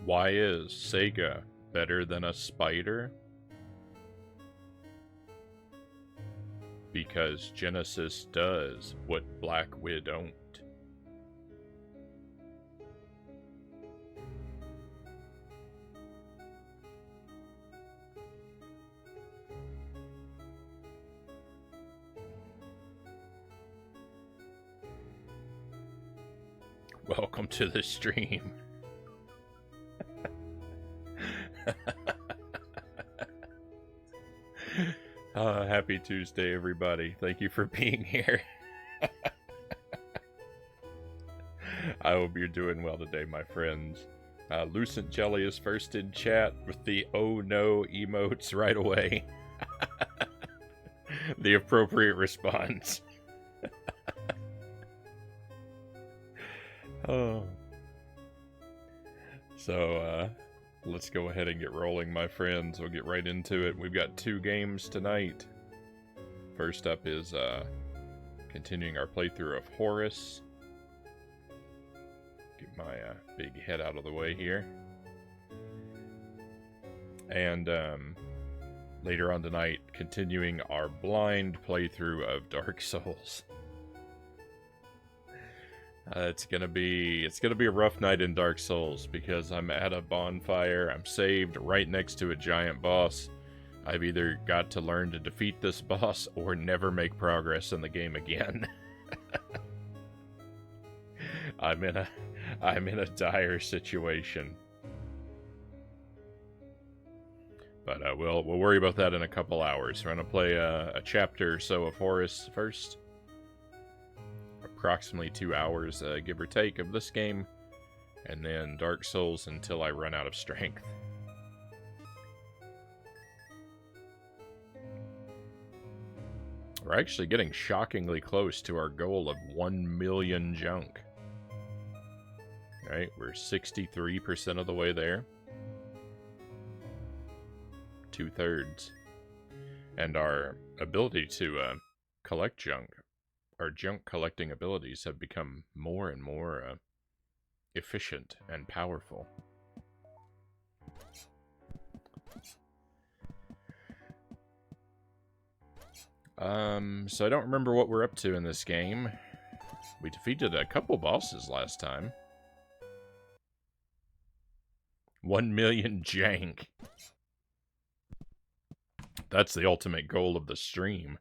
Why is Sega better than a spider? Because Genesis does what Blackwood don't. Welcome to the stream. Happy Tuesday, everybody. Thank you for being here. I hope you're doing well today, my friends. Lucent Jelly is first in chat with the oh no emotes right away. The appropriate response. Oh. So, let's go ahead and get rolling, my friends. We'll get right into it. We've got 2 games tonight. First up is continuing our playthrough of Horace. Get my big head out of the way here. And later on tonight, continuing our blind playthrough of Dark Souls. It's gonna be a rough night in Dark Souls because I'm at a bonfire. I'm saved right next to a giant boss. I've either got to learn to defeat this boss or never make progress in the game again. I'm in a dire situation. But we'll worry about that in a couple hours. We're gonna play a chapter or so of Horace first. Approximately 2 hours, give or take, of this game, and then Dark Souls until I run out of strength. We're actually getting shockingly close to our goal of 1 million junk. Right, we're 63% of the way there. 2/3. And our ability to collect junk, our junk collecting abilities have become more and more efficient and powerful. So I don't remember what we're up to in this game. We defeated a couple bosses last time. 1 million jank. That's the ultimate goal of the stream.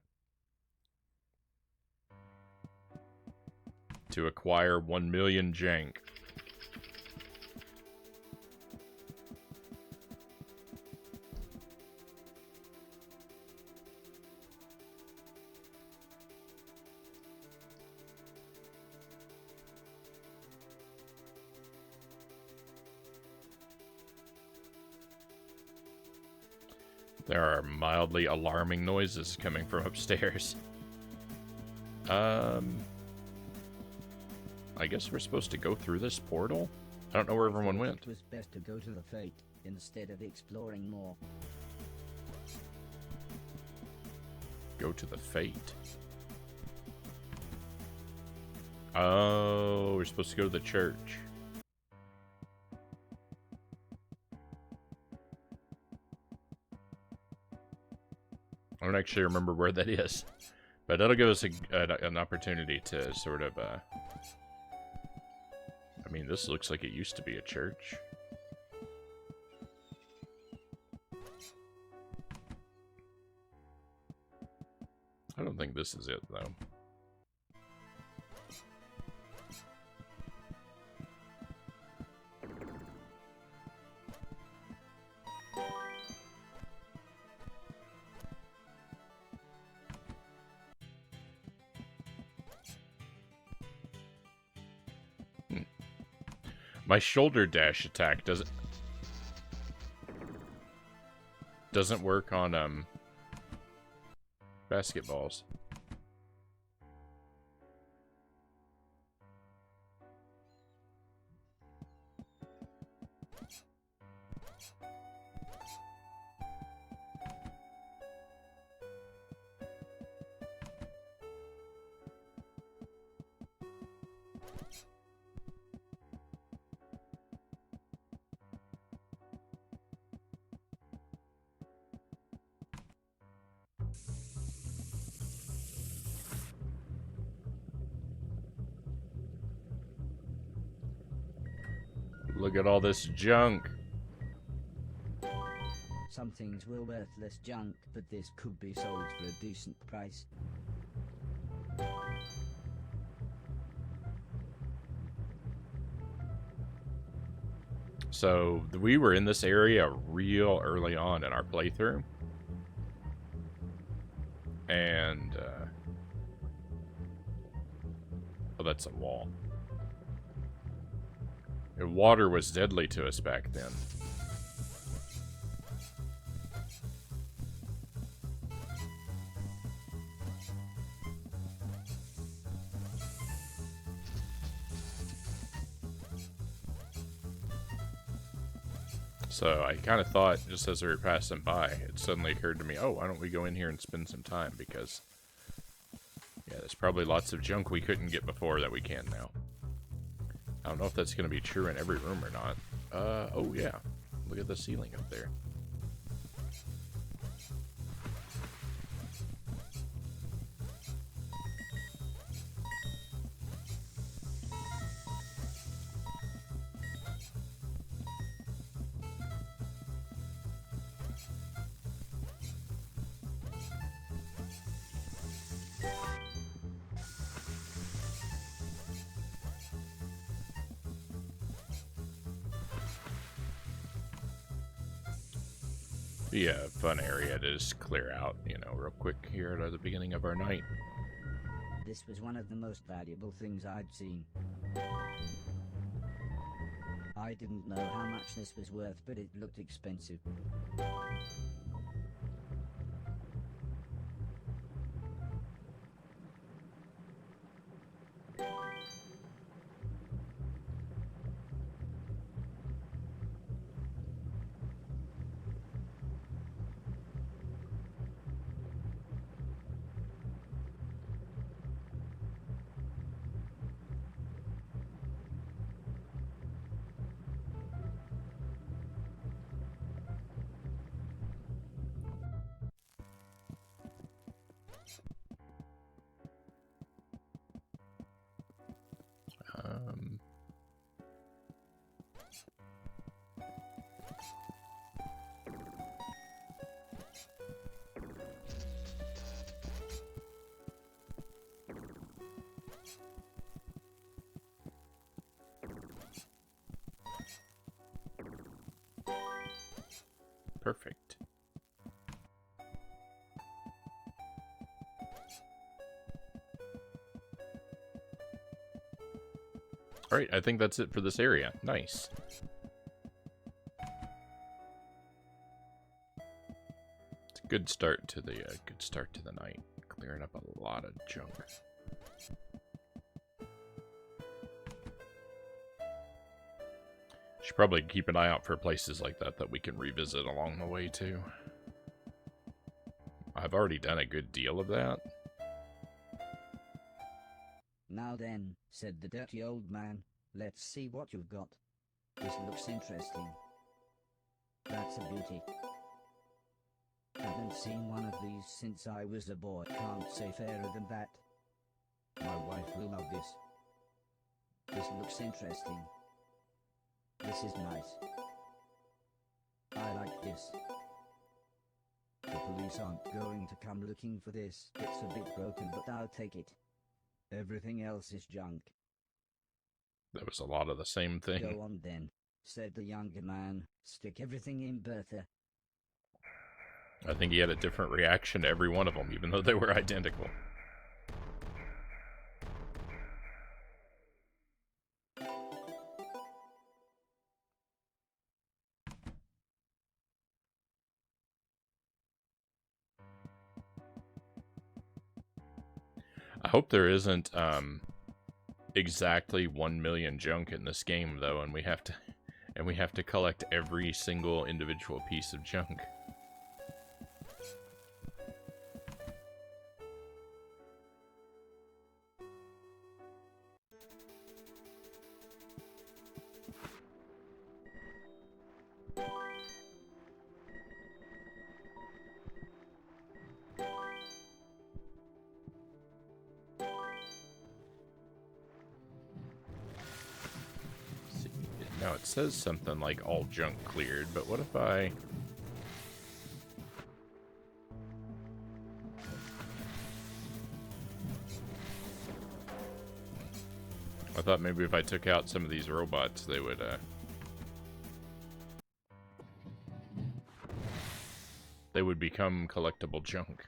To acquire 1 million jank. There are mildly alarming noises coming from upstairs. I guess we're supposed to go through this portal? I don't know where everyone went. It was best to go to the fate instead of exploring more. Go to the fate. Oh, we're supposed to go to the church. I don't actually remember where that is. But that'll give us an opportunity to sort of, I mean, this looks like it used to be a church. I don't think this is it, though. My shoulder dash attack doesn't work on basketballs. Look at all this junk. Some things were worthless junk, but this could be sold for a decent price. So we were in this area real early on in our playthrough. And, oh, that's a wall. And water was deadly to us back then. So I kind of thought, just as we were passing by, it suddenly occurred to me, oh, why don't we go in here and spend some time? Because, yeah, there's probably lots of junk we couldn't get before that we can now. I don't know if that's going to be true in every room or not. Oh yeah. Look at the ceiling up there. Be a fun area to just clear out, you know, real quick here at the beginning of our night. This was one of the most valuable things I'd seen. I didn't know how much this was worth, but it looked expensive. Perfect. Alright, I think that's it for this area. Nice. It's a good start to the night. Clearing up a lot of junk. Should probably keep an eye out for places like that we can revisit along the way too. I've already done a good deal of that. Now then, said the dirty old man, let's see what you've got. This looks interesting. That's a beauty. Haven't seen one of these since I was a boy. Can't say fairer than that. My wife will love this. This looks interesting. This is nice. I like this. The police aren't going to come looking for this. It's a bit broken, but I'll take it. Everything else is junk. That was a lot of the same thing. Go on then, said the younger man. Stick everything in Bertha. I think he had a different reaction to every one of them, even though they were identical. I hope there isn't exactly 1 million junk in this game though, and we have to collect every single individual piece of junk. Now it says something like all junk cleared, but what if I... I thought maybe if I took out some of these robots, they would, they would become collectible junk.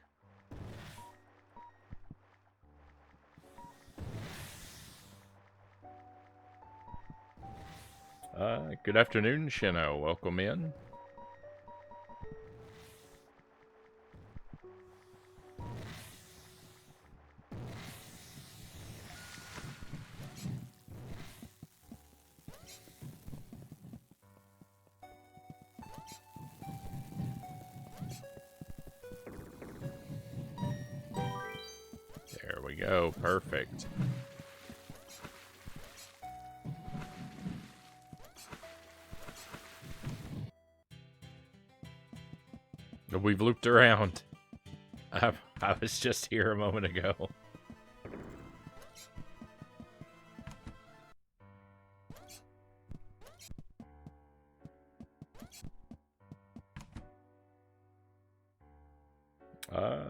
Good afternoon, Shino. Welcome in. There we go. Perfect. We've looped around. I was just here a moment ago.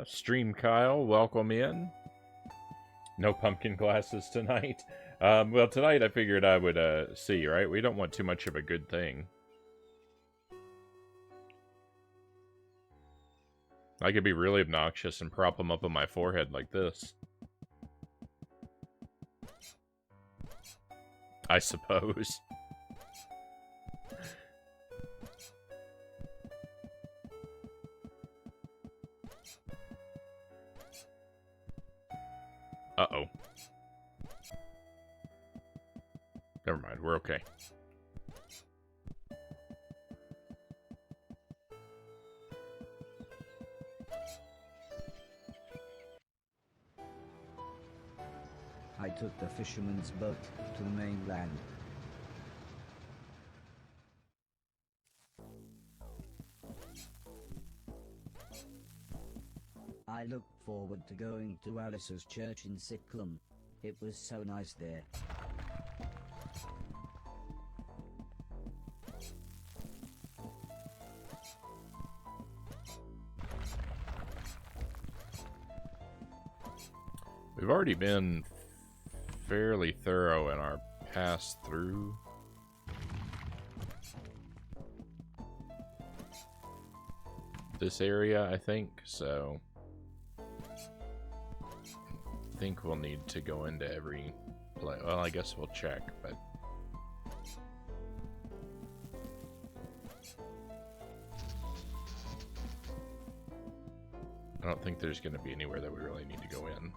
Stream Kyle, welcome in. No pumpkin glasses tonight. Well, tonight I figured I would see, right? We don't want too much of a good thing. I could be really obnoxious and prop them up on my forehead like this. I suppose. Uh-oh. Never mind, we're okay. I took the fisherman's boat to the mainland. I looked forward to going to Horace's church in Sikkim. It was so nice there. We've already been fairly thorough in our pass through. This area, I think, so I think we'll need to go into every place. Well, I guess we'll check, but I don't think there's going to be anywhere that we really need to go in.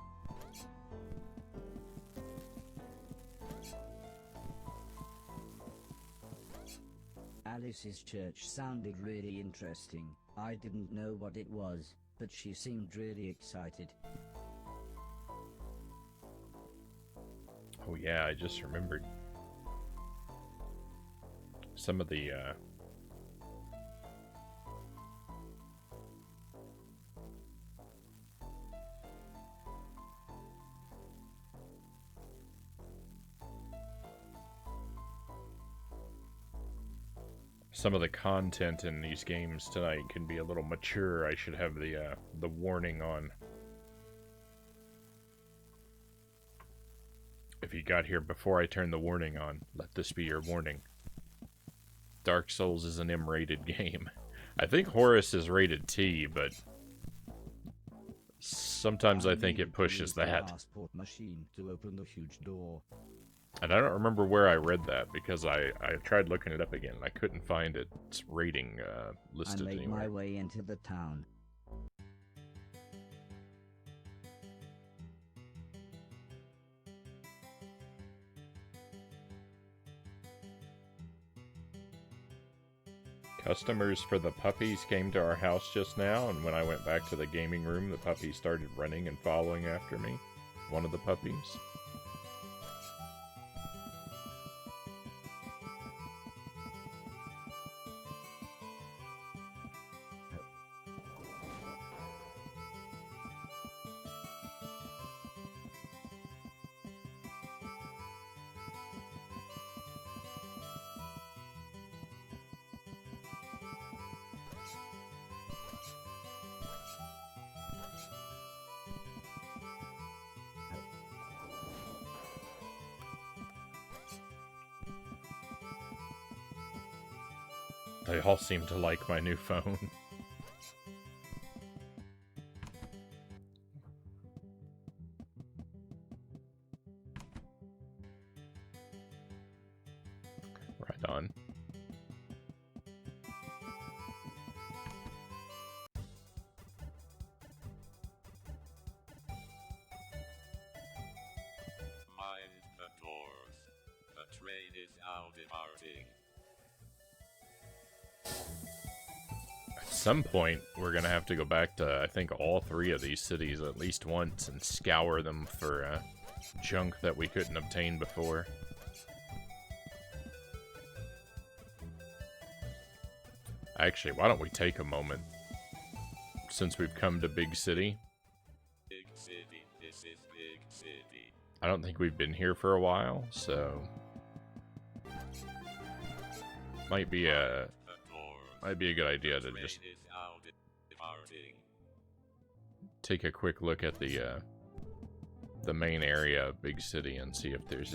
Alice's church sounded really interesting. I didn't know what it was, but she seemed really excited. Oh yeah, I just remembered some of the some of the content in these games tonight can be a little mature. I should have the warning on. If you got here before I turned the warning on, let this be your warning. Dark Souls is an M-rated game. I think Horace is rated T, but sometimes I think it pushes that. Passport machine to open the huge door. And I don't remember where I read that, because I tried looking it up again and I couldn't find its rating listed I made anywhere. my way into the town. Customers for the puppies came to our house just now, and when I went back to the gaming room, the puppy started running and following after me. One of the puppies. They all seem to like my new phone. Right on. Mind the doors. The train is now departing. At some point, we're gonna have to go back to, I think, all 3 of these cities at least once and scour them for junk that we couldn't obtain before. Actually, why don't we take a moment, since we've come to Big City. Big city, this is big city. I don't think we've been here for a while, so might be a good idea to just take a quick look at the main area of Big City and see if there's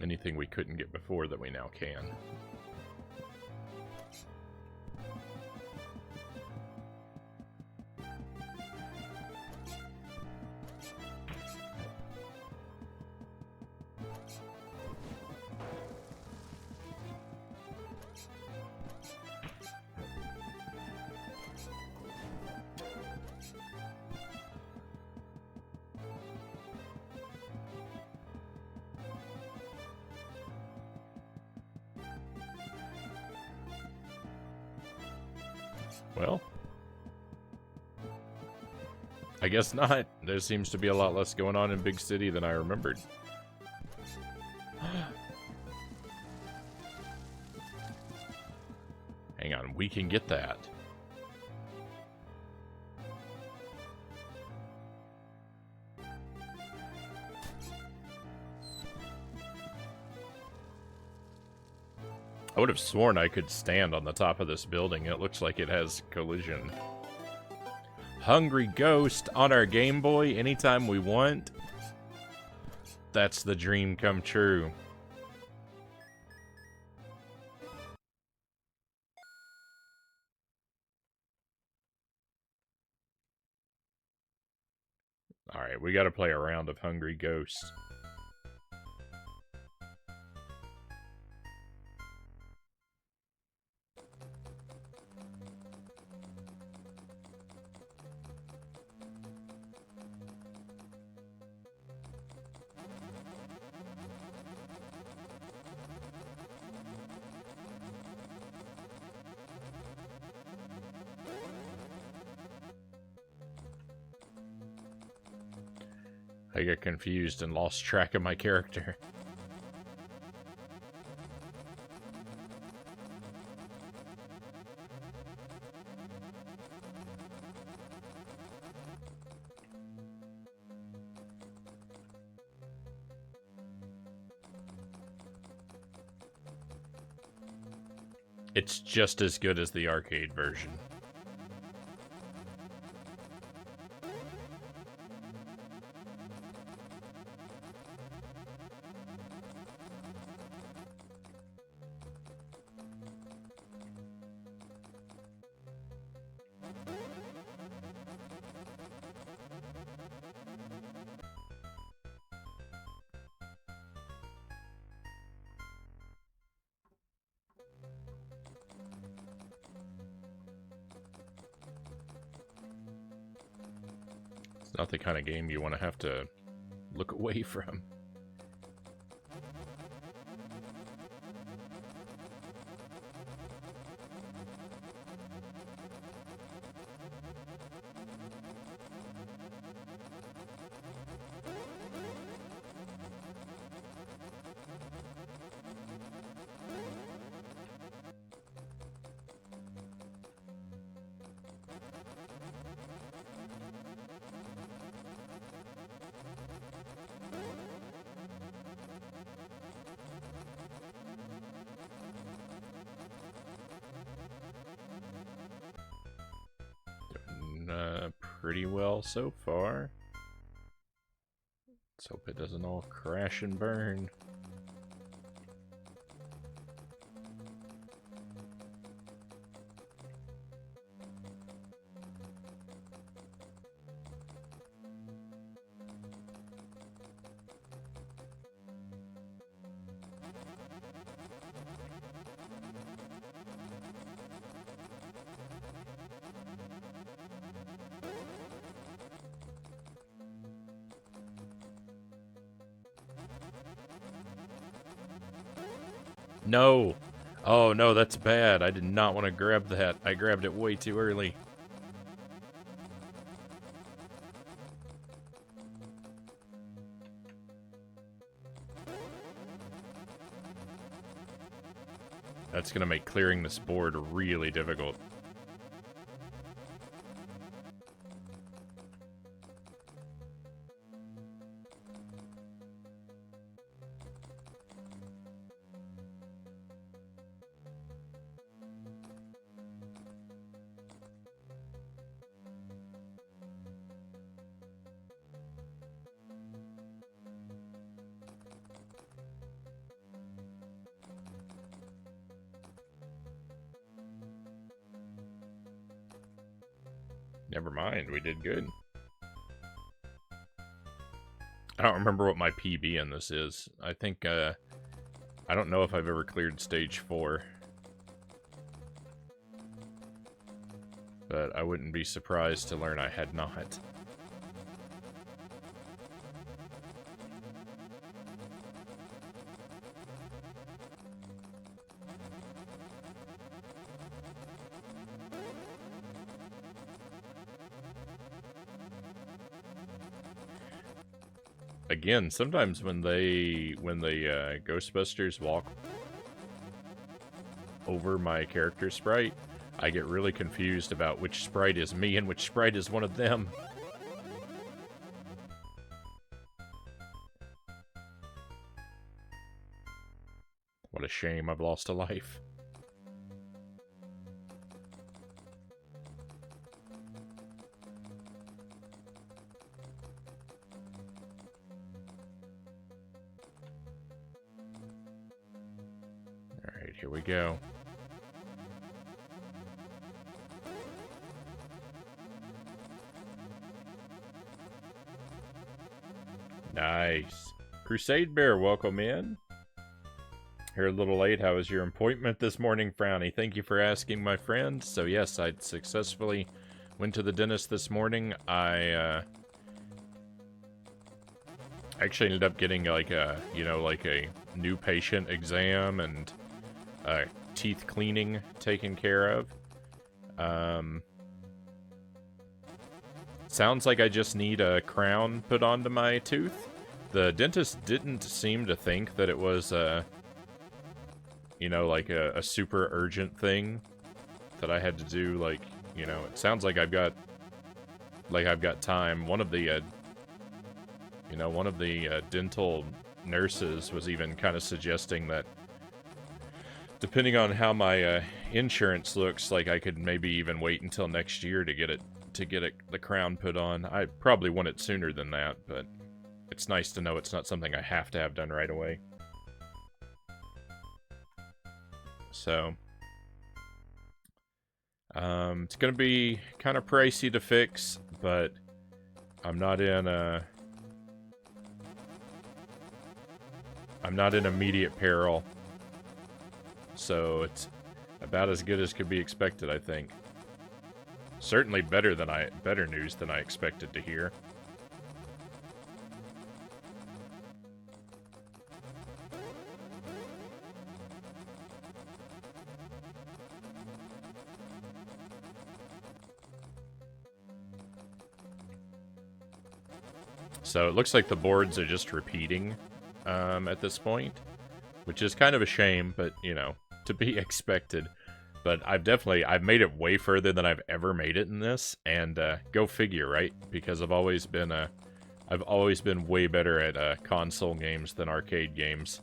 anything we couldn't get before that we now can. Well, I guess not. There seems to be a lot less going on in Big City than I remembered. Hang on, we can get that. I would have sworn I could stand on the top of this building. It looks like it has collision. Hungry Ghost on our Game Boy anytime we want. That's the dream come true. Alright, we gotta play a round of Hungry Ghost. I got confused and lost track of my character. It's just as good as the arcade version. Not the kind of game you want to have to look away from. Pretty well so far. Let's hope it doesn't all crash and burn. No! Oh no, that's bad. I did not want to grab that. I grabbed it way too early. That's gonna make clearing this board really difficult. Never mind, we did good. I don't remember what my PB in this is. I think, I don't know if I've ever cleared stage 4. But I wouldn't be surprised to learn I had not. Again, sometimes when the Ghostbusters walk over my character sprite, I get really confused about which sprite is me and which sprite is one of them. What a shame, I've lost a life. Alright, here we go. Nice. Crusade Bear, welcome in. Here a little late. How was your appointment this morning, Frownie? Thank you for asking, my friend. So yes, I successfully went to the dentist this morning. I actually ended up getting like a, like a new patient exam and teeth cleaning taken care of. Sounds like I just need a crown put onto my tooth. The dentist didn't seem to think that it was like a super urgent thing that I had to do. Like, it sounds like I've got time. One of the dental nurses was even kind of suggesting that depending on how my insurance looks, like I could maybe even wait until next year to get the crown put on. I probably want it sooner than that, but it's nice to know it's not something I have to have done right away. So, it's gonna be kind of pricey to fix, but I'm not in immediate peril. So it's about as good as could be expected, I think. Certainly better news than I expected to hear. So it looks like the boards are just repeating at this point, which is kind of a shame, but, to be expected. But I've made it way further than I've ever made it in this, and go figure, right? Because I've always been way better at console games than arcade games.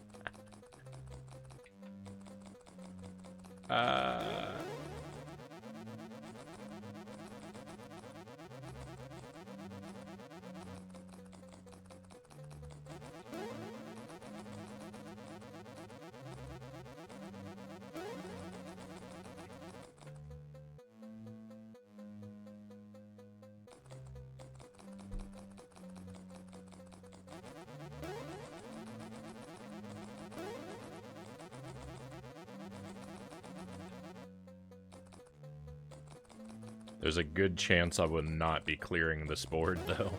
There's a good chance I will not be clearing this board, though.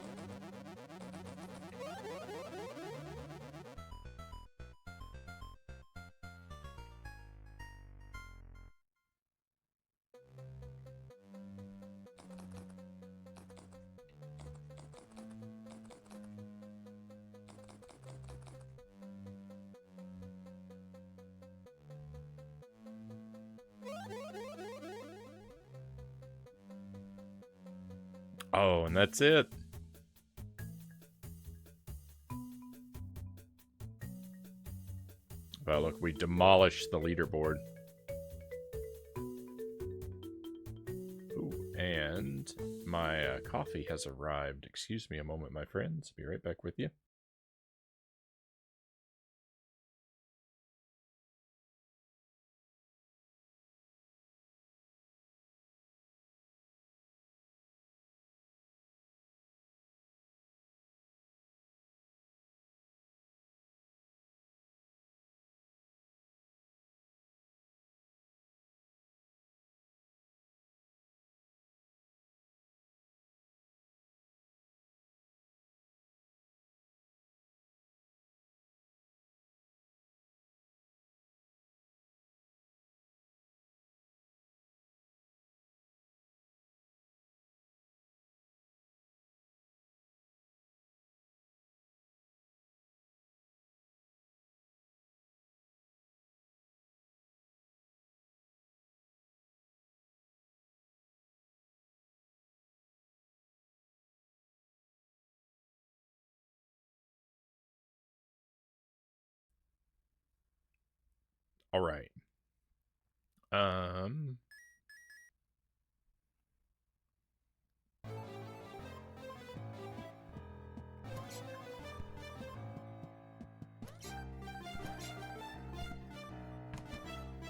Oh, and that's it. Well, look, we demolished the leaderboard. Ooh, and my coffee has arrived. Excuse me a moment, my friends. Be right back with you. All right.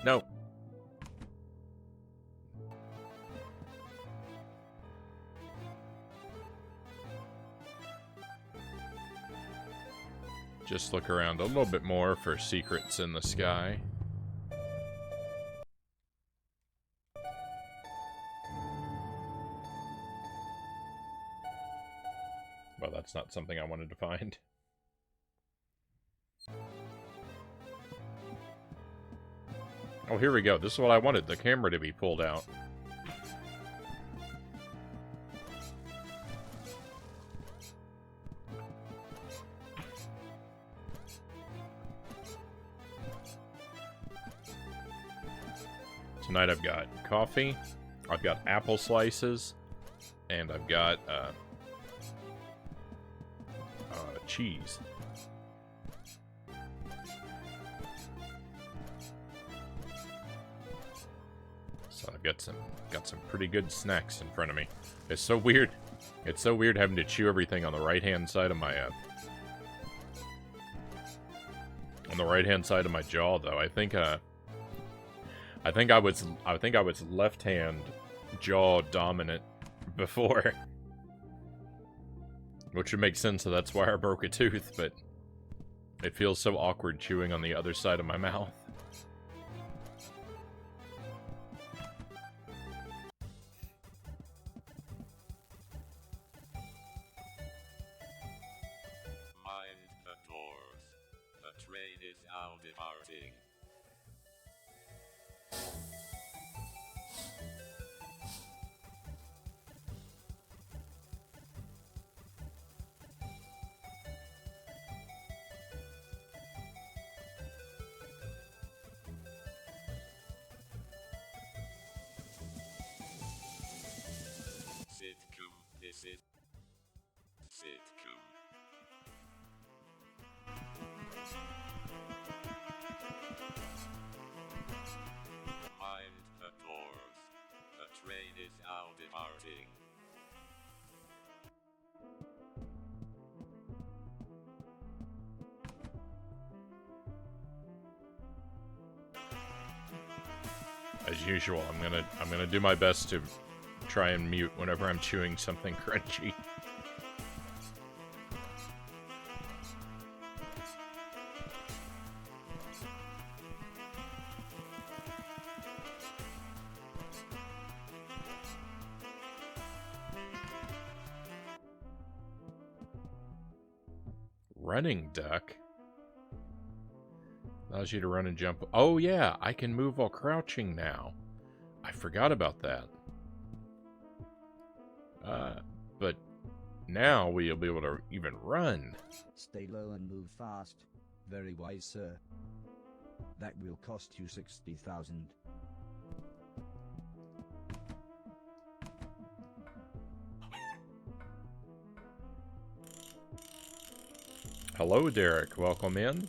No. Just look around a little bit more for secrets in the sky. Well, that's not something I wanted to find. Oh, here we go. This is what I wanted, the camera to be pulled out. Tonight I've got coffee, I've got apple slices, and I've got cheese. So I've got some pretty good snacks in front of me. It's so weird. It's so weird having to chew everything on the right-hand side of my jaw, though. I think I was left-hand jaw dominant before. Which would make sense, so that's why I broke a tooth, but it feels so awkward chewing on the other side of my mouth. Mind the doors. The train is now departing. Sitcom, this is sitcom. Mind the doors. The train is now departing. As usual, I'm gonna do my best to try and mute whenever I'm chewing something crunchy. Running duck allows you to run and jump. Oh yeah, I can move while crouching now. I forgot about that. But now we'll be able to even run. Stay low and move fast. Very wise, sir. That will cost you 60,000. Hello, Derek. Welcome in.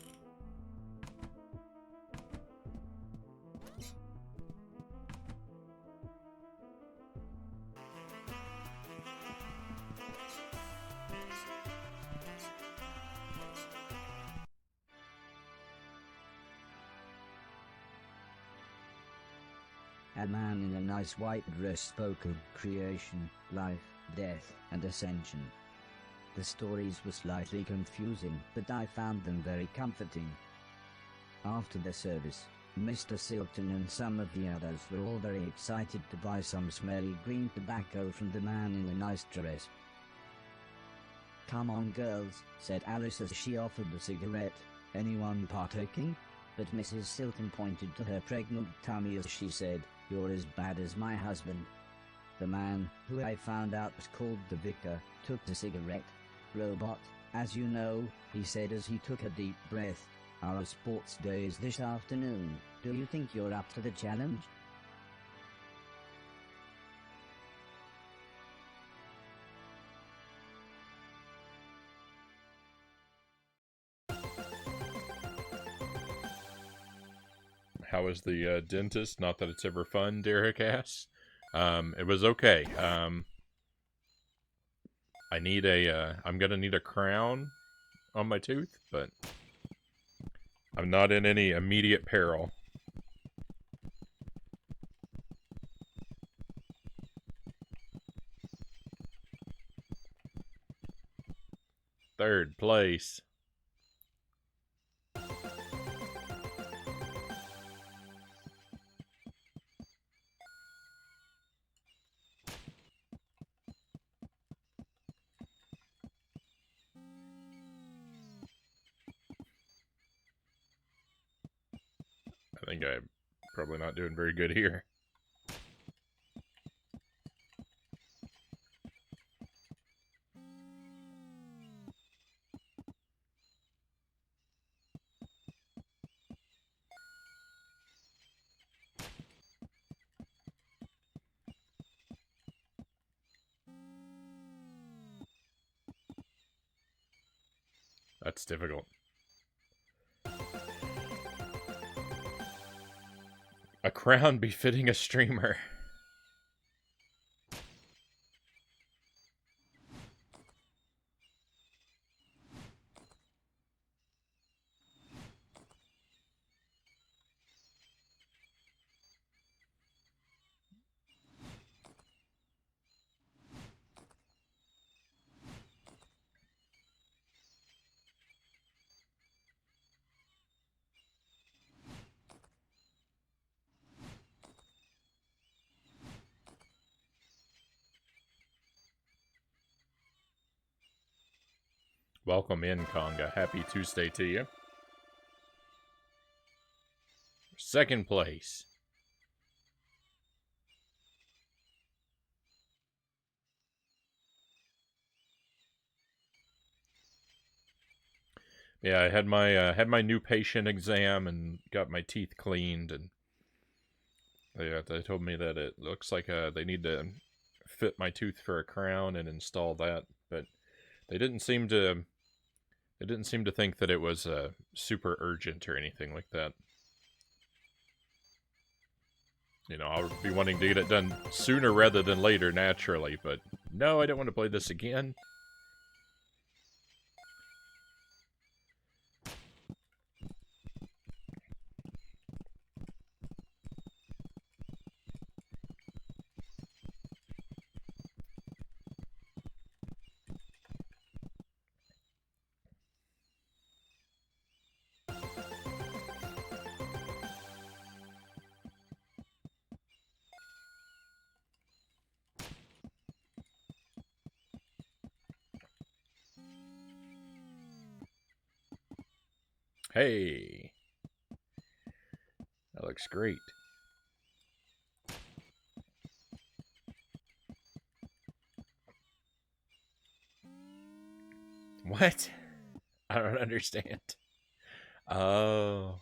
A man in a nice white dress spoke of creation, life, death, and ascension. The stories were slightly confusing, but I found them very comforting. After the service, Mr. Silton and some of the others were all very excited to buy some smelly green tobacco from the man in the nice dress. "Come on, girls," said Alice as she offered a cigarette. "Anyone partaking?" But Mrs. Silton pointed to her pregnant tummy as she said, "You're as bad as my husband." The man, who I found out was called the vicar, took the cigarette. "Robot, as you know," he said as he took a deep breath, "our sports day is this afternoon. Do you think you're up to the challenge?" How was the dentist? Not that it's ever fun, Derek asks. It was okay. I need I'm gonna need a crown on my tooth, but I'm not in any immediate peril. Third place. I think I'm probably not doing very good here. That's difficult. A crown befitting a streamer. Welcome in, Conga. Happy Tuesday to you. Second place. Yeah, I had my new patient exam and got my teeth cleaned, and they told me that it looks like they need to fit my tooth for a crown and install that, but they didn't seem to think that it was super urgent or anything like that. You know, I'll be wanting to get it done sooner rather than later, naturally, but no, I don't want to play this again. Hey, that looks great. What? I don't understand. Oh.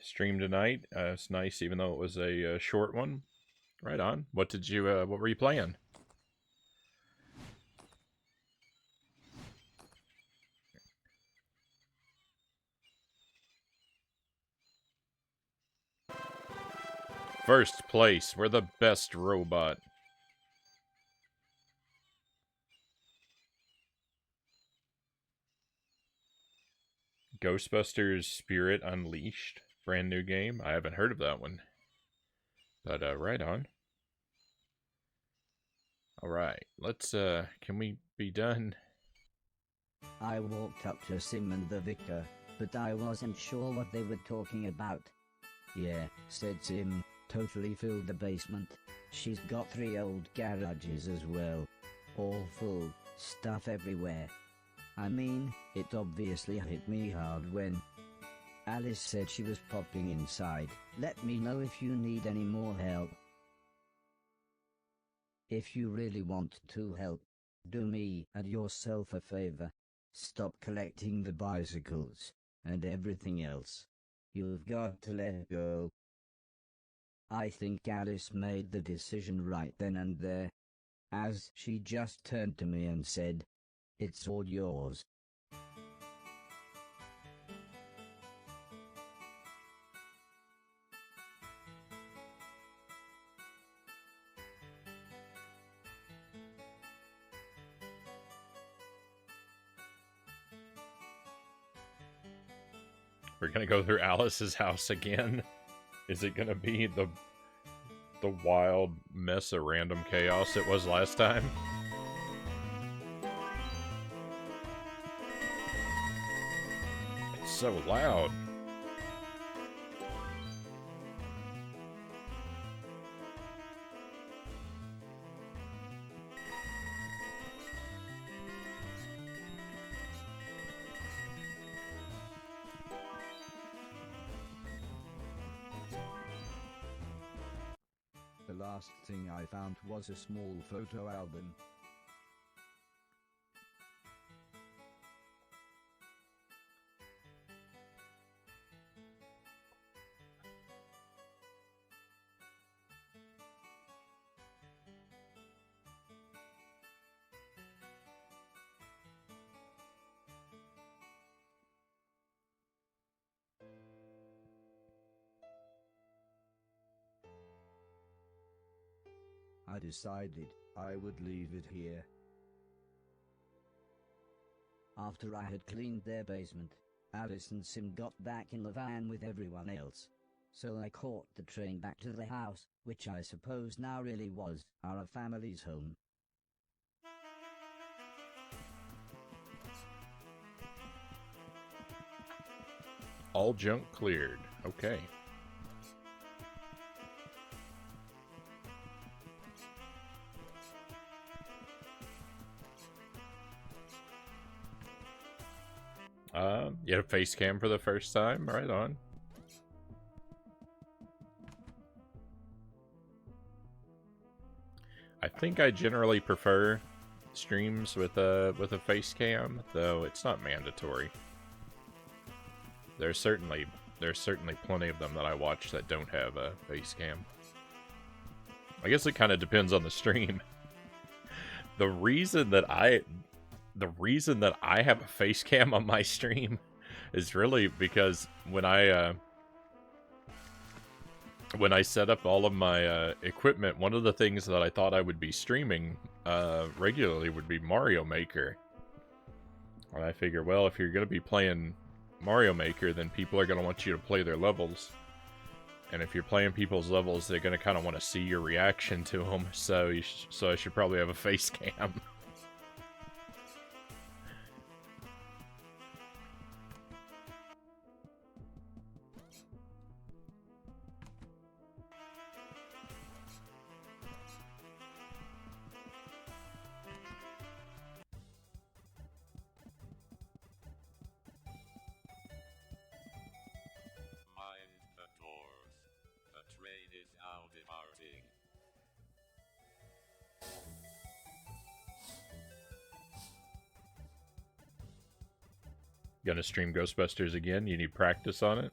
stream tonight. It's nice, even though it was a short one. Right on. What did you? What were you playing? First place. We're the best robot. Ghostbusters Spirit Unleashed. Brand new game. I haven't heard of that one. But right on. Alright. Let's can we be done? I walked up to Sim and the vicar, but I wasn't sure what they were talking about. Yeah, said Sim, totally filled the basement. She's got 3 old garages as well. All full, stuff everywhere. I mean, it obviously hit me hard when Alice said she was popping inside. Let me know if you need any more help. If you really want to help, do me and yourself a favor. Stop collecting the bicycles and everything else. You've got to let go. I think Alice made the decision right then and there, as she just turned to me and said, "It's all yours." We're gonna go through Alice's house again. Is it gonna be the wild mess of random chaos it was last time? It's so loud. The last thing I found was a small photo album. I decided I would leave it here. After I had cleaned their basement, Alice and Sim got back in the van with everyone else. So I caught the train back to the house, which I suppose now really was our family's home. All junk cleared. Okay. You had a face cam for the first time? Right on. I think I generally prefer streams with a face cam, though it's not mandatory. There's certainly plenty of them that I watch that don't have a face cam. I guess it kind of depends on the stream. The reason that I have a face cam on my stream is really because when I set up all of my equipment, one of the things that I thought I would be streaming regularly would be Mario Maker. And I figure, well, if you're going to be playing Mario Maker, then people are going to want you to play their levels. And if you're playing people's levels, they're going to kind of want to see your reaction to them. So I should probably have a face cam. Mind the doors. The train is now departing. Gonna stream Ghostbusters again? You need practice on it?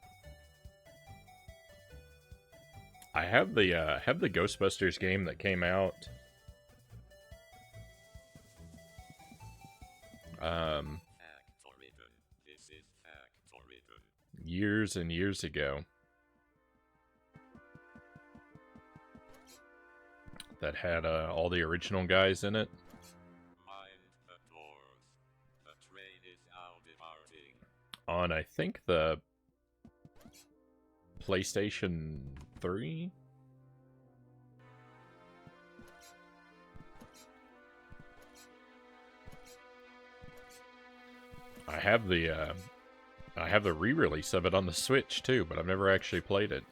have the Ghostbusters game that came out. This is Years and years ago. That had all the original guys in it. Mind the doors. The train is now departing. On, I think, the PlayStation 3? I have the re-release of it on the Switch too, but I've never actually played it.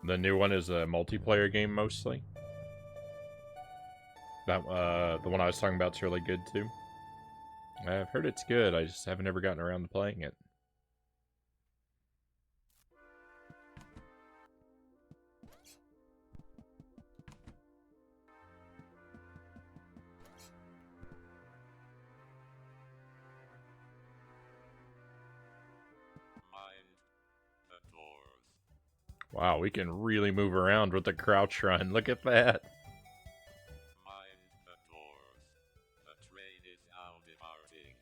The new one is a multiplayer game mostly. That the one I was talking about is really good too. I've heard it's good. I just haven't ever gotten around to playing it. Mind the doors. Wow, we can really move around with the crouch run. Look at that. Mind the doors. The train is now departing.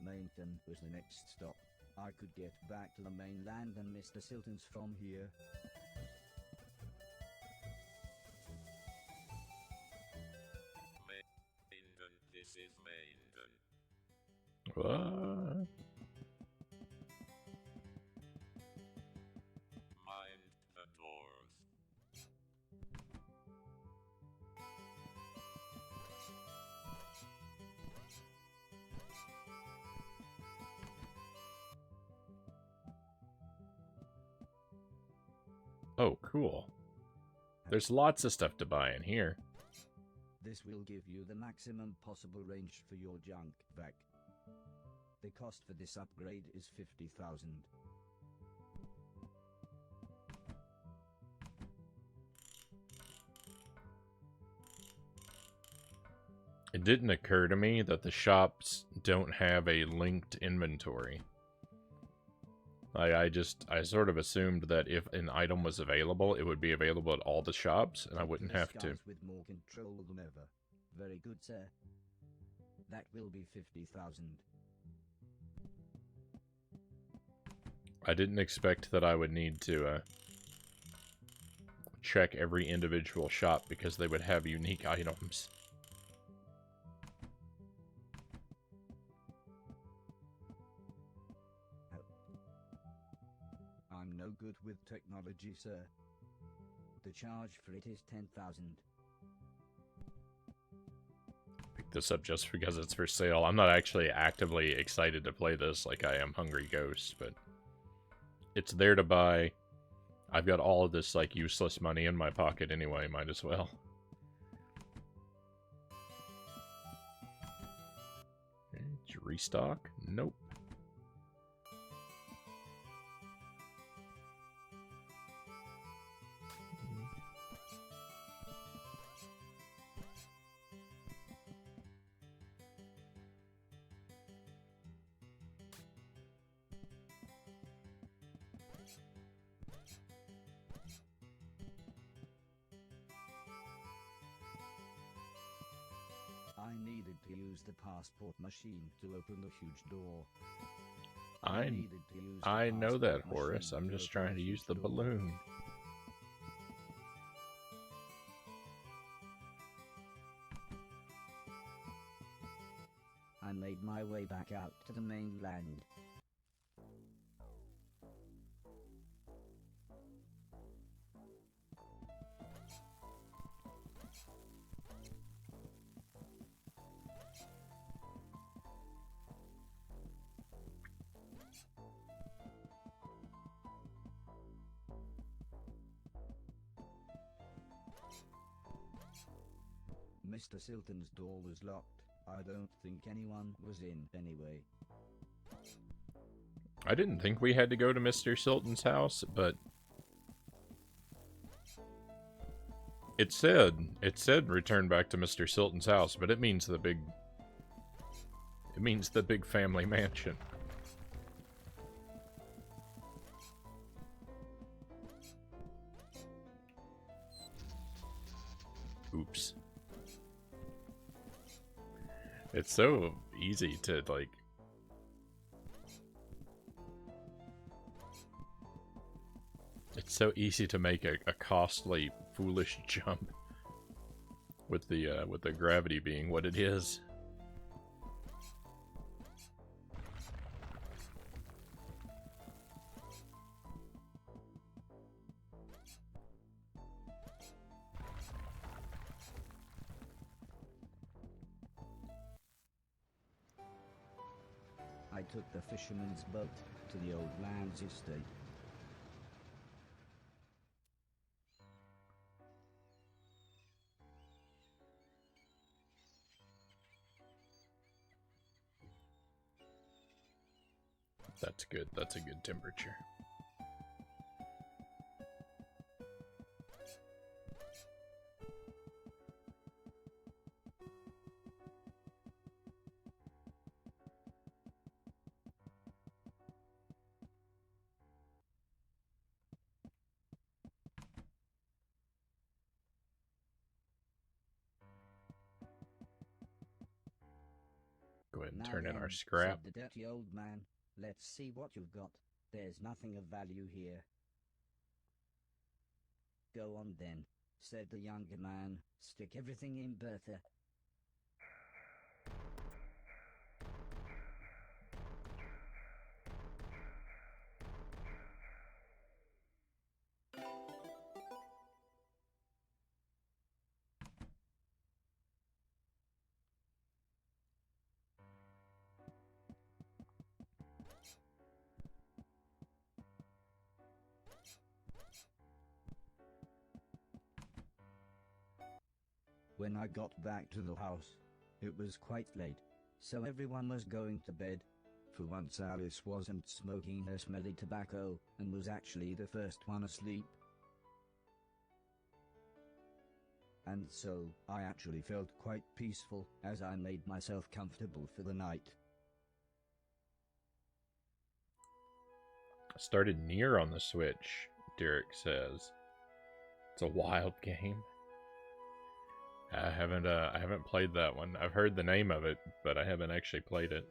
Mainton was the next stop. I could get back to the mainland and Mr. Silton's from here. Minden, this is Minden. What? Mind the doors. Oh, cool. There's lots of stuff to buy in here. This will give you the maximum possible range for your junk vac. The cost for this upgrade is 50,000. It didn't occur to me that the shops don't have a linked inventory. I sort of assumed that if an item was available, it would be available at all the shops, and I wouldn't have to. With more control than ever. Very good, sir. That will be 50,000. I didn't expect that I would need to check every individual shop because they would have unique items. I'm no good with technology, sir. The charge for it is 10,000. Pick this up just because it's for sale. I'm not actually actively excited to play this like I am Hungry Ghost, but it's there to buy. I've got all of this like useless money in my pocket anyway, might as well. Okay, did you restock? Nope. I needed to use the passport machine to open the huge door. I needed to use the know that, passport Horace. machine I'm to just open trying to huge use the door. balloon. I made my way back out to the mainland. Mr. Silton's door was locked. I don't think anyone was in anyway. I didn't think we had to go to Mr. Silton's house, but it said return back to Mr. Silton's house, but it means the big family mansion. Oops. It's so easy to, like... It's so easy to make a costly, foolish jump. With the gravity being what it is. I took the fisherman's boat to the old man's estate. That's good. That's a good temperature. Go ahead and Now turn in our then, scrap. said the dirty old man, let's see what you've got. There's nothing of value here. Go on then, said the younger man, stick everything in Bertha. When I got back to the house, it was quite late, so everyone was going to bed. For once Alice wasn't smoking her smelly tobacco, and was actually the first one asleep. And so, I actually felt quite peaceful, as I made myself comfortable for the night. Started near on the Switch, Derek says. It's a wild game. I haven't played that one. I've heard the name of it, but I haven't actually played it.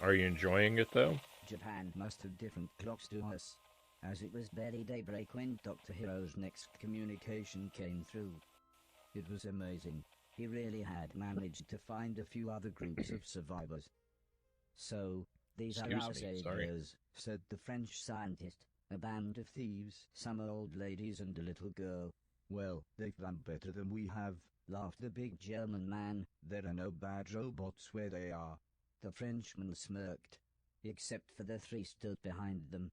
Are you enjoying it though? Japan must have different clocks to us, as it was barely daybreak when Dr. Hiro's next communication came through. It was amazing. He really had managed to find a few other groups of survivors. So, these are our saviors, said the French scientist. A band of thieves, some old ladies and a little girl. Well, they've done better than we have, laughed the big German man. There are no bad robots where they are. The Frenchman smirked. Except for the three stood behind them.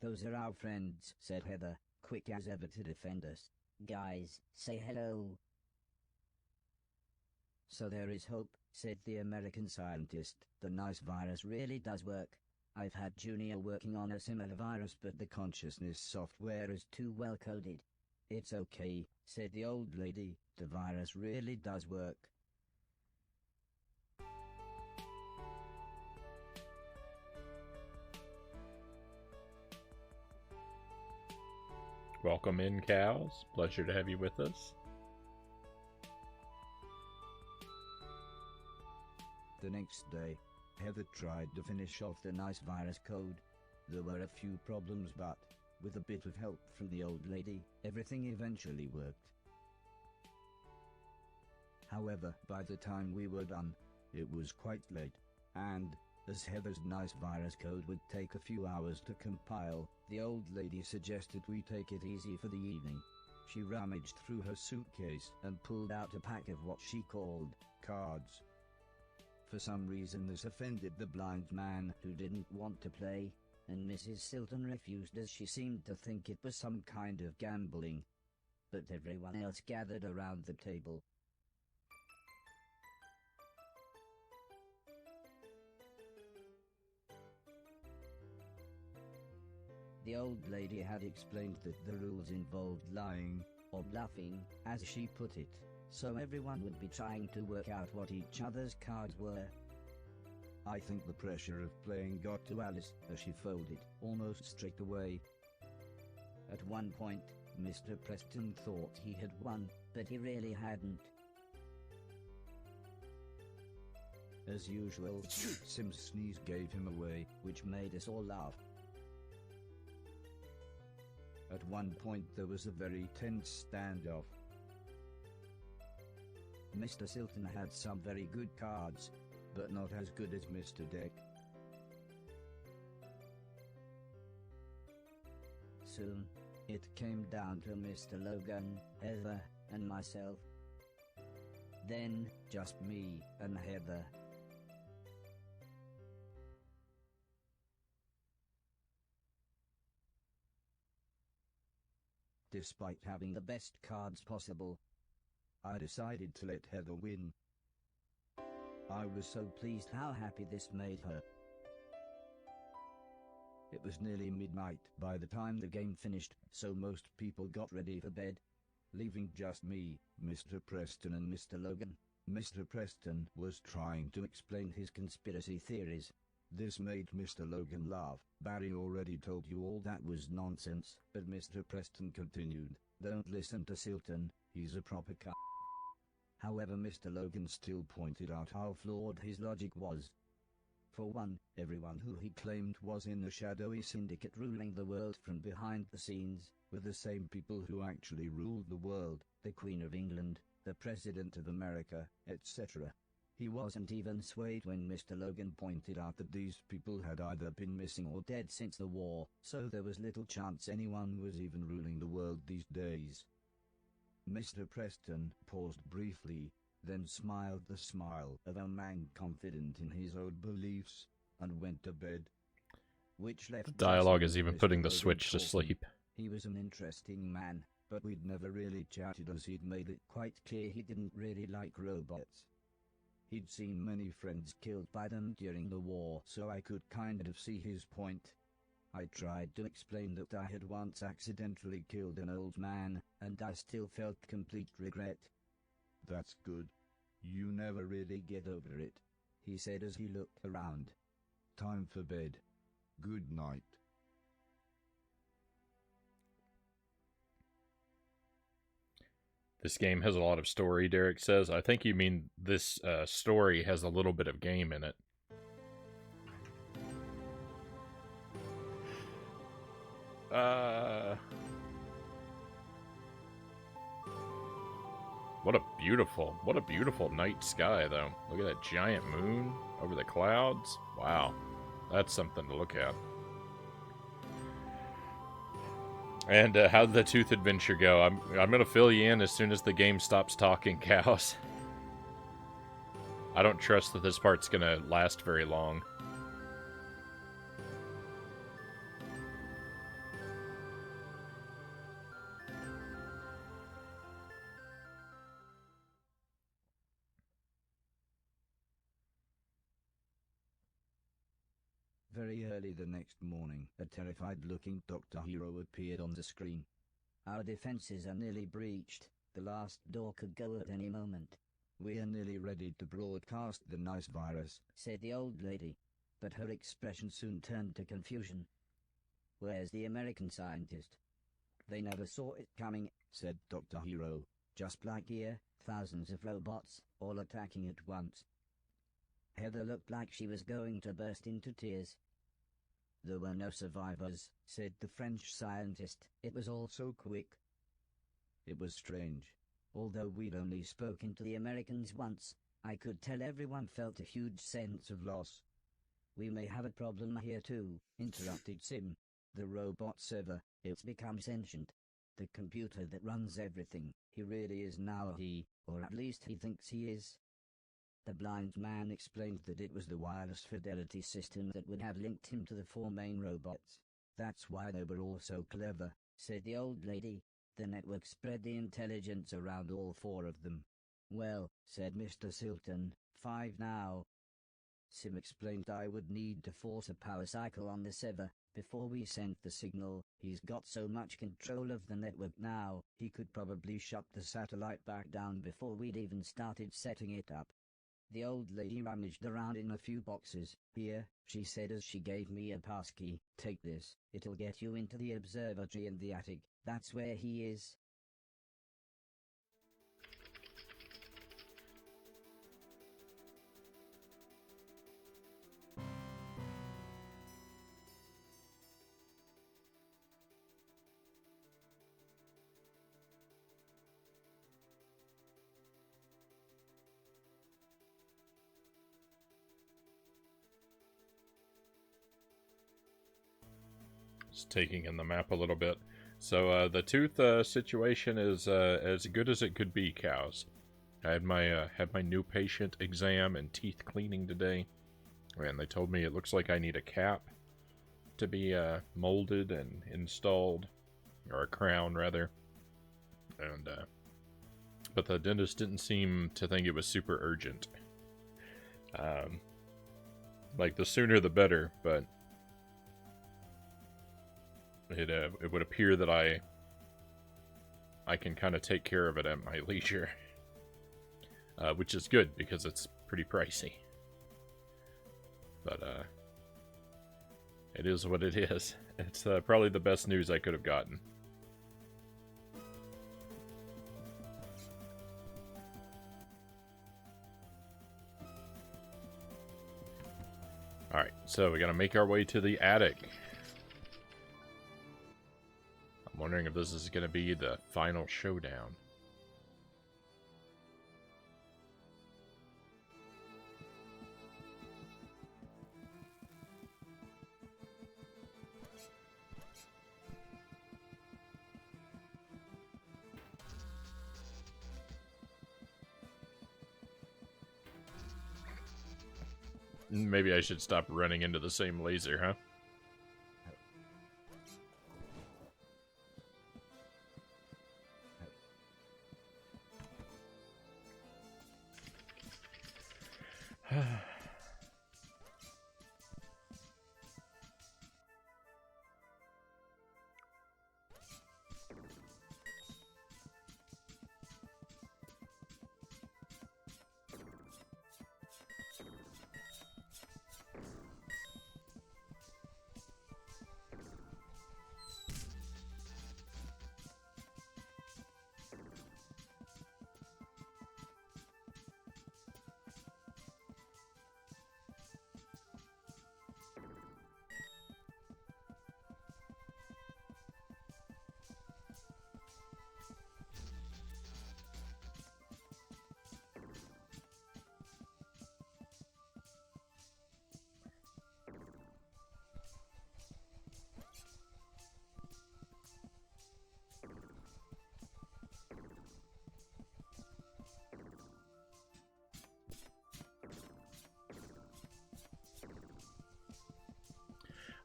Those are our friends, said Heather, quick as ever to defend us. Guys, say hello. So there is hope, said the American scientist. The nice virus really does work. I've had Junior working on a similar virus, but the consciousness software is too well coded. It's okay, said the old lady. The virus really does work. Welcome in, cows. Pleasure to have you with us. The next day, Heather tried to finish off the nice virus code. There were a few problems, but with a bit of help from the old lady, everything eventually worked. However, by the time we were done, it was quite late, and, as Heather's nice virus code would take a few hours to compile, the old lady suggested we take it easy for the evening. She rummaged through her suitcase and pulled out a pack of what she called cards. For some reason this offended the blind man who didn't want to play, and Mrs. Silton refused as she seemed to think it was some kind of gambling. But everyone else gathered around the table. The old lady had explained that the rules involved lying, or bluffing, as she put it, so everyone would be trying to work out what each other's cards were. I think the pressure of playing got to Alice, as she folded almost straight away. At one point, Mr. Preston thought he had won, but he really hadn't. As usual, Sim's sneeze gave him away, which made us all laugh. At one point there was a very tense standoff. Mr. Silton had some very good cards, but not as good as Mr. Deck. Soon, it came down to Mr. Logan, Heather, and myself. Then, just me and Heather. Despite having the best cards possible, I decided to let Heather win. I was so pleased how happy this made her. It was nearly midnight by the time the game finished, so most people got ready for bed, leaving just me, Mr. Preston and Mr. Logan. Mr. Preston was trying to explain his conspiracy theories. This made Mr. Logan laugh. Barry already told you all that was nonsense, but Mr. Preston continued, "Don't listen to Silton, he's a proper c***." However, Mr. Logan still pointed out how flawed his logic was. For one, everyone who he claimed was in the shadowy syndicate ruling the world from behind the scenes, were the same people who actually ruled the world, the Queen of England, the President of America, etc. He wasn't even swayed when Mr. Logan pointed out that these people had either been missing or dead since the war, so there was little chance anyone was even ruling the world these days. Mr. Preston paused briefly, then smiled the smile of a man confident in his own beliefs, and went to bed. Which left The dialogue just is even Mr. putting the Logan switch to talking. sleep. He was an interesting man, but we'd never really chatted as he'd made it quite clear he didn't really like robots. He'd seen many friends killed by them during the war, so I could kind of see his point. I tried to explain that I had once accidentally killed an old man, and I still felt complete regret. "That's good. You never really get over it," he said as he looked around. "Time for bed. Good night." This game has a lot of story, Derek says. I think you mean this story has a little bit of game in it. What a beautiful night sky, though. Look at that giant moon over the clouds. Wow, that's something to look at. And how did the tooth adventure go? I'm gonna fill you in as soon as the game stops talking cows. I don't trust that this part's gonna last very long. Very early the next morning, a terrified-looking Dr. Hero appeared on the screen. "Our defenses are nearly breached. The last door could go at any moment. We are nearly ready to broadcast the nice virus," said the old lady, but her expression soon turned to confusion. "Where's the American scientist?" "They never saw it coming," said Dr. Hero. "Just like here, thousands of robots, all attacking at once." Heather looked like she was going to burst into tears. "There were no survivors," said the French scientist. "It was all so quick." It was strange. Although we'd only spoken to the Americans once, I could tell everyone felt a huge sense of loss. "We may have a problem here too," interrupted Sim. "The robot server, it's become sentient. The computer that runs everything, he really is now he, or at least he thinks he is." The blind man explained that it was the wireless fidelity system that would have linked him to the 4 main robots. That's why they were all so clever, said the old lady. The network spread the intelligence around all 4 of them. Well, said Mr. Silton, 5 now. Sim explained I would need to force a power cycle on the server before we sent the signal. He's got so much control of the network now, he could probably shut the satellite back down before we'd even started setting it up. The old lady rummaged around in a few boxes. Here, she said as she gave me a passkey. Take this, it'll get you into the observatory in the attic. That's where he is. Just taking in the map a little bit. So the tooth situation is as good as it could be, cows. I had my new patient exam and teeth cleaning today, and they told me it looks like I need a cap to be molded and installed, or a crown rather. And but the dentist didn't seem to think it was super urgent. Like the sooner the better, but it would appear that I can kind of take care of it at my leisure, which is good because it's pretty pricey. But it is what it is. It's probably the best news I could have gotten. Alright, so we gotta make our way to the attic. I'm wondering if this is gonna be the final showdown. Maybe I should stop running into the same laser, huh?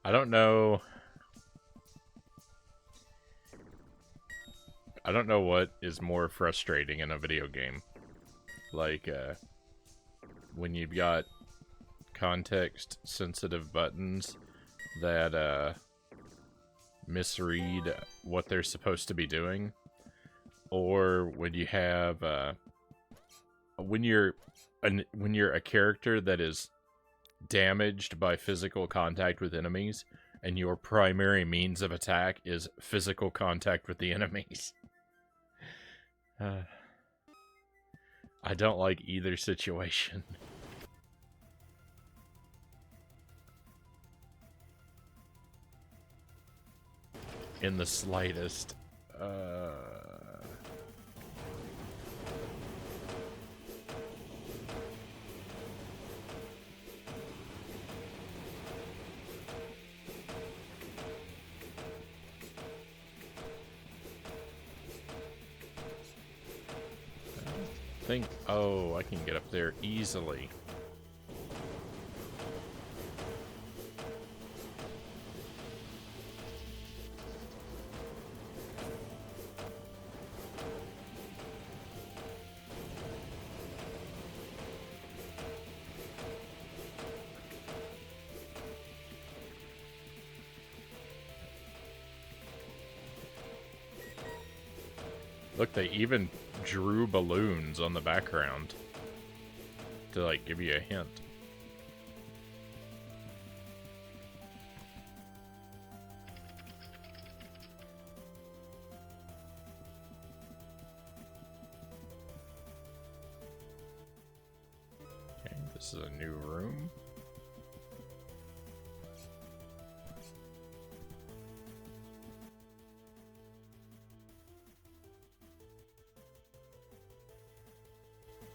I don't know. I don't know what is more frustrating in a video game. Like, when you've got context-sensitive buttons that, misread what they're supposed to be doing. Or when you have, when you're a character that is damaged by physical contact with enemies, and your primary means of attack is physical contact with the enemies. I don't like either situation. In the slightest. think... Oh, I can get up there easily. Look, they even drew balloons on the background to, like, give you a hint. Okay, this is a new room.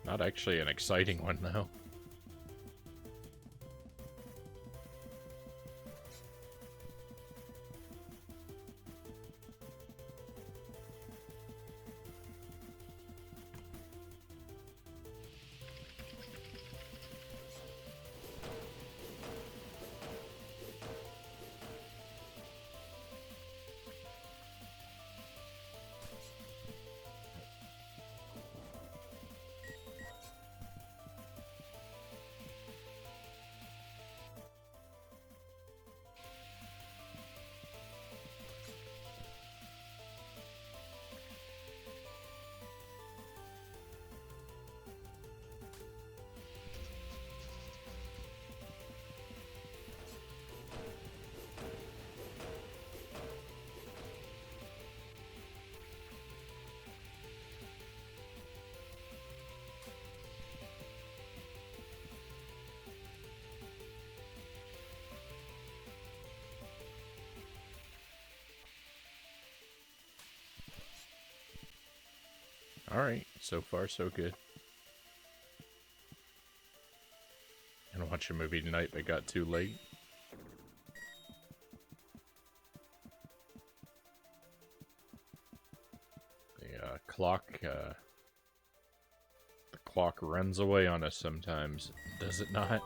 Not actually an exciting one, though. Alright, so far so good. Gonna watch a movie tonight that got too late. The clock runs away on us sometimes, does it not?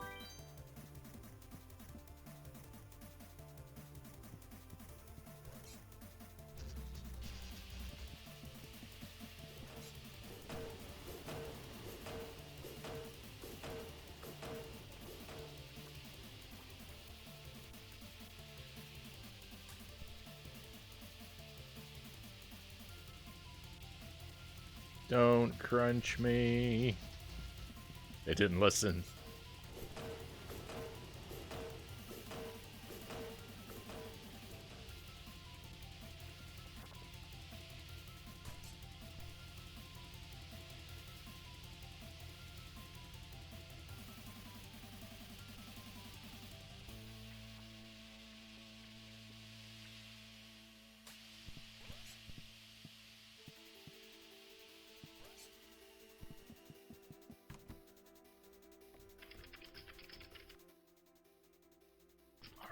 Don't crunch me. They didn't listen.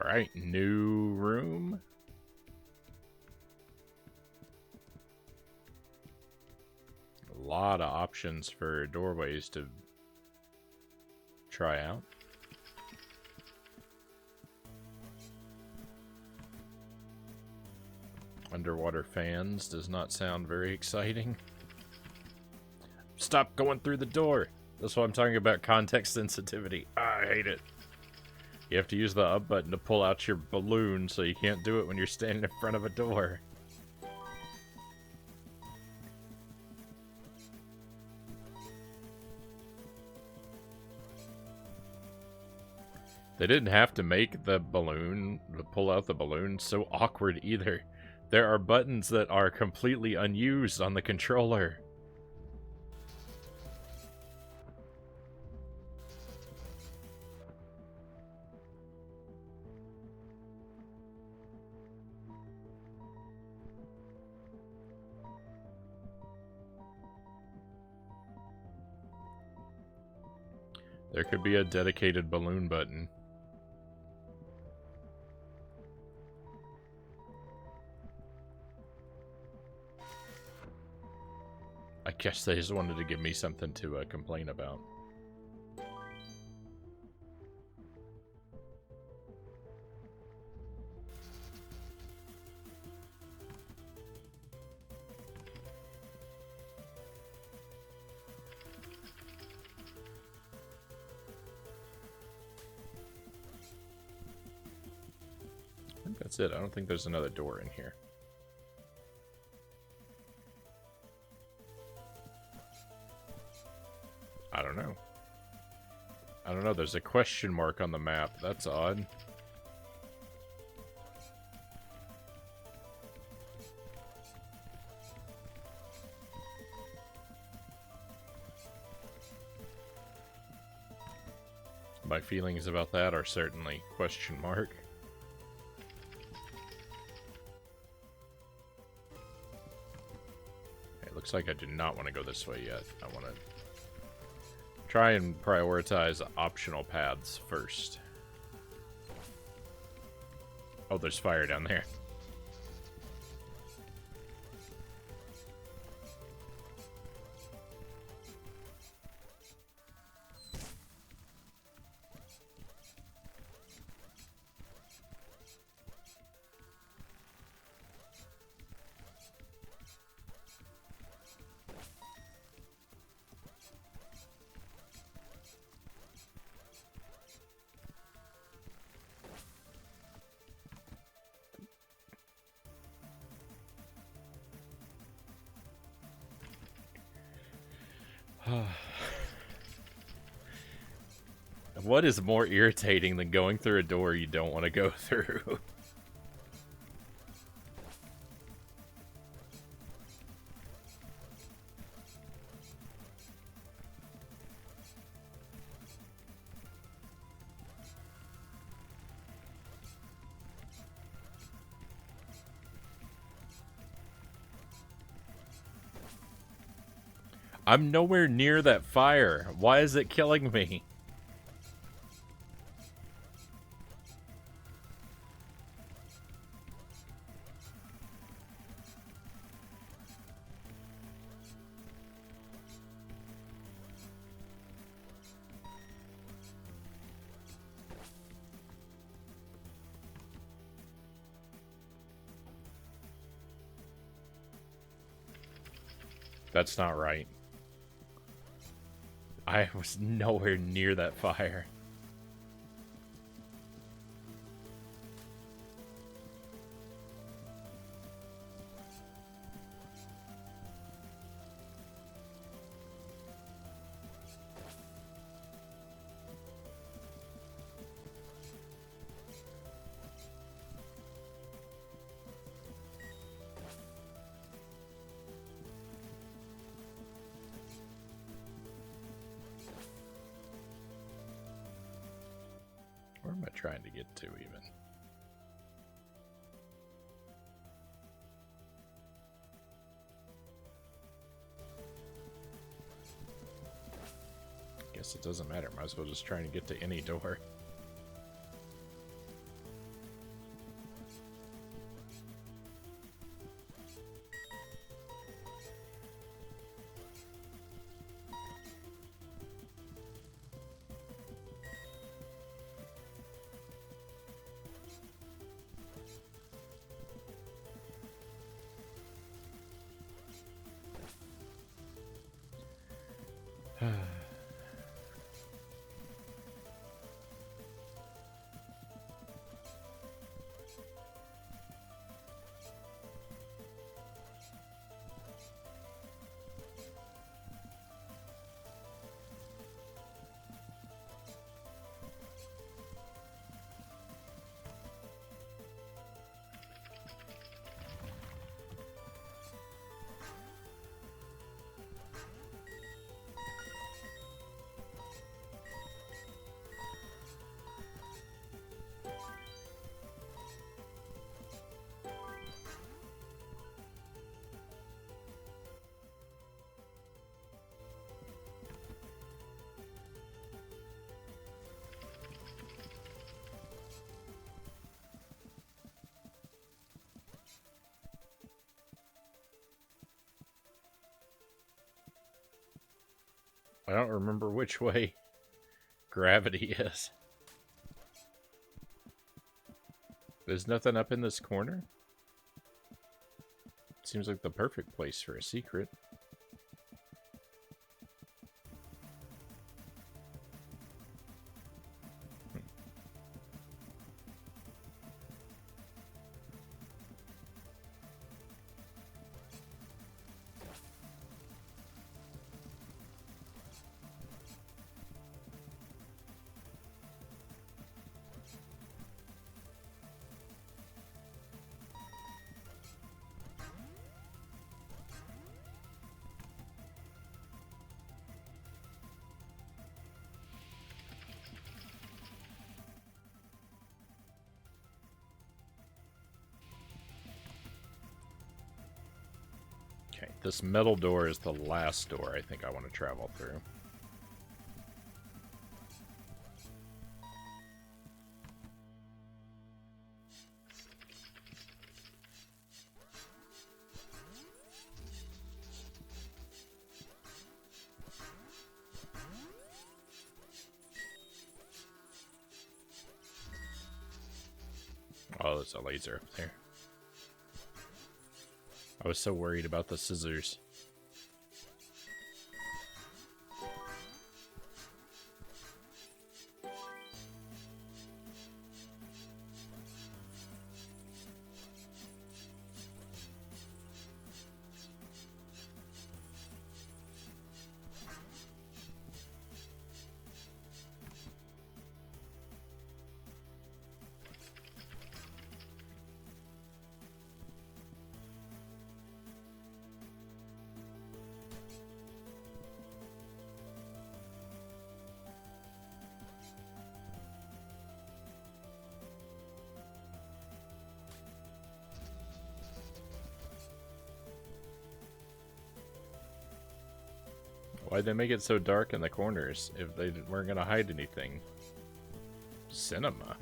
Alright, new room. A lot of options for doorways to try out. Underwater fans does not sound very exciting. Stop going through the door. That's what I'm talking about, context sensitivity. I hate it. You have to use the up button to pull out your balloon, so you can't do it when you're standing in front of a door. They didn't have to make the pull out the balloon so awkward either. There are buttons that are completely unused on the controller. There could be a dedicated balloon button. I guess they just wanted to give me something to complain about. I think that's it. I don't think there's another door in here. I don't know. I don't know. There's a question mark on the map. That's odd. My feelings about that are certainly question mark. It looks like I do not want to go this way yet. I want to try and prioritize optional paths first. Oh, there's fire down there. What is more irritating than going through a door you don't want to go through? I'm nowhere near that fire. Why is it killing me? That's not right. I was nowhere near that fire. Where am I trying to get to, even? Guess it doesn't matter. Might as well just try and get to any door. I don't remember which way gravity is. There's nothing up in this corner? Seems like the perfect place for a secret. Okay, this metal door is the last door I think I want to travel through. Oh, there's a laser up there. I was so worried about the scissors. Why'd they make it so dark in the corners if they weren't going to hide anything? Cinema.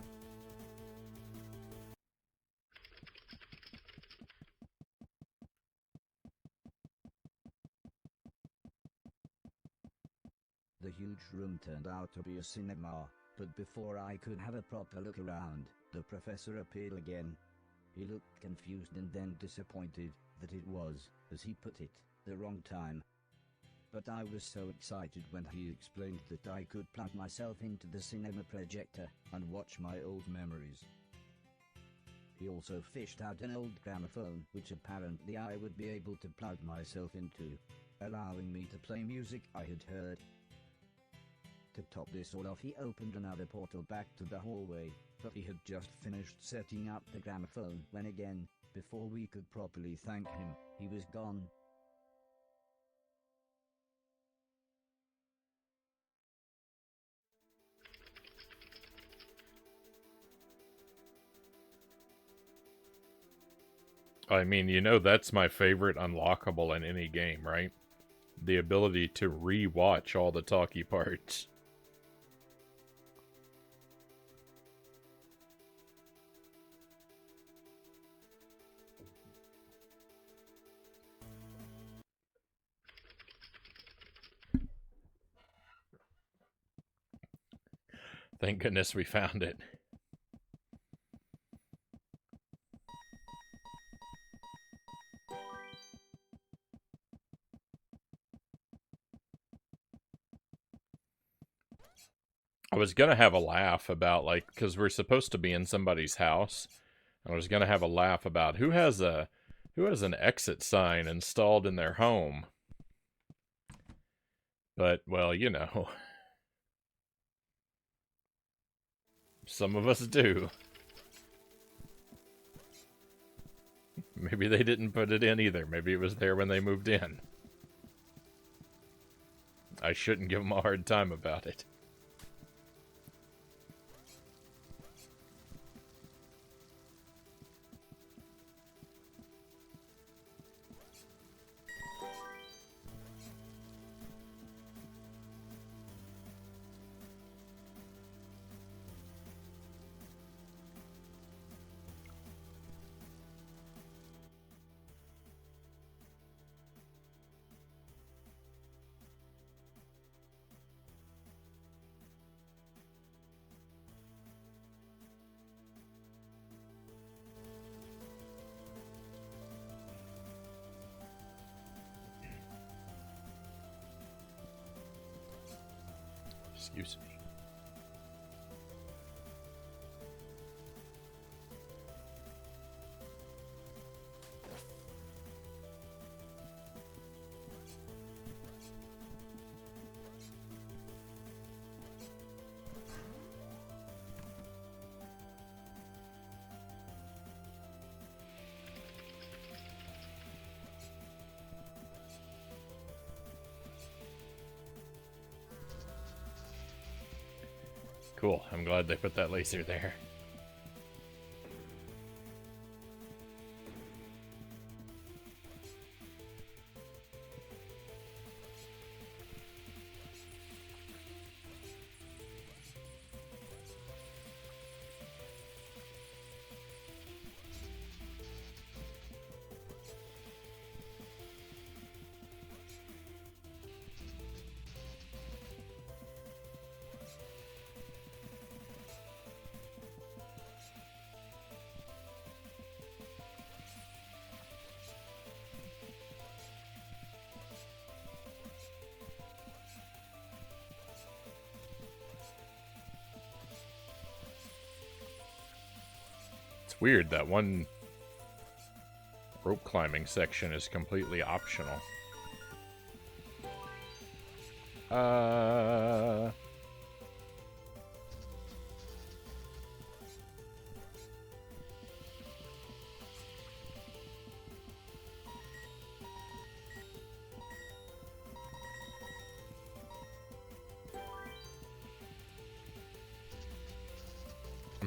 The huge room turned out to be a cinema, but before I could have a proper look around, the professor appeared again. He looked confused and then disappointed that it was, as he put it, the wrong time. But I was so excited when he explained that I could plug myself into the cinema projector and watch my old memories. He also fished out an old gramophone, which apparently I would be able to plug myself into, allowing me to play music I had heard. To top this all off, he opened another portal back to the hallway, but he had just finished setting up the gramophone when again, before we could properly thank him, he was gone. I mean, you know that's my favorite unlockable in any game, right? The ability to re-watch all the talkie parts. Thank goodness we found it. I was gonna have a laugh about, like, because we're supposed to be in somebody's house. I was gonna have a laugh about who has an exit sign installed in their home. But, well, you know, some of us do. Maybe they didn't put it in either. Maybe it was there when they moved in. I shouldn't give them a hard time about it. Excuse me. Cool. I'm glad they put that laser there. It's weird that one rope climbing section is completely optional. I'm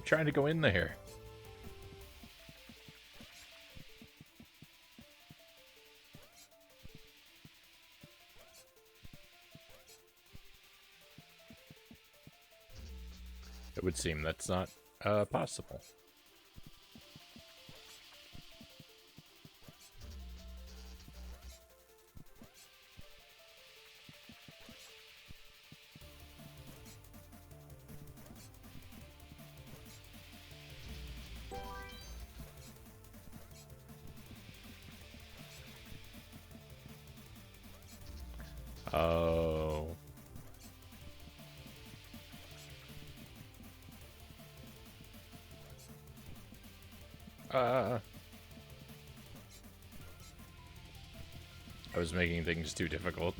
trying to go in there. It would seem that's not possible. Oh. I was making things too difficult.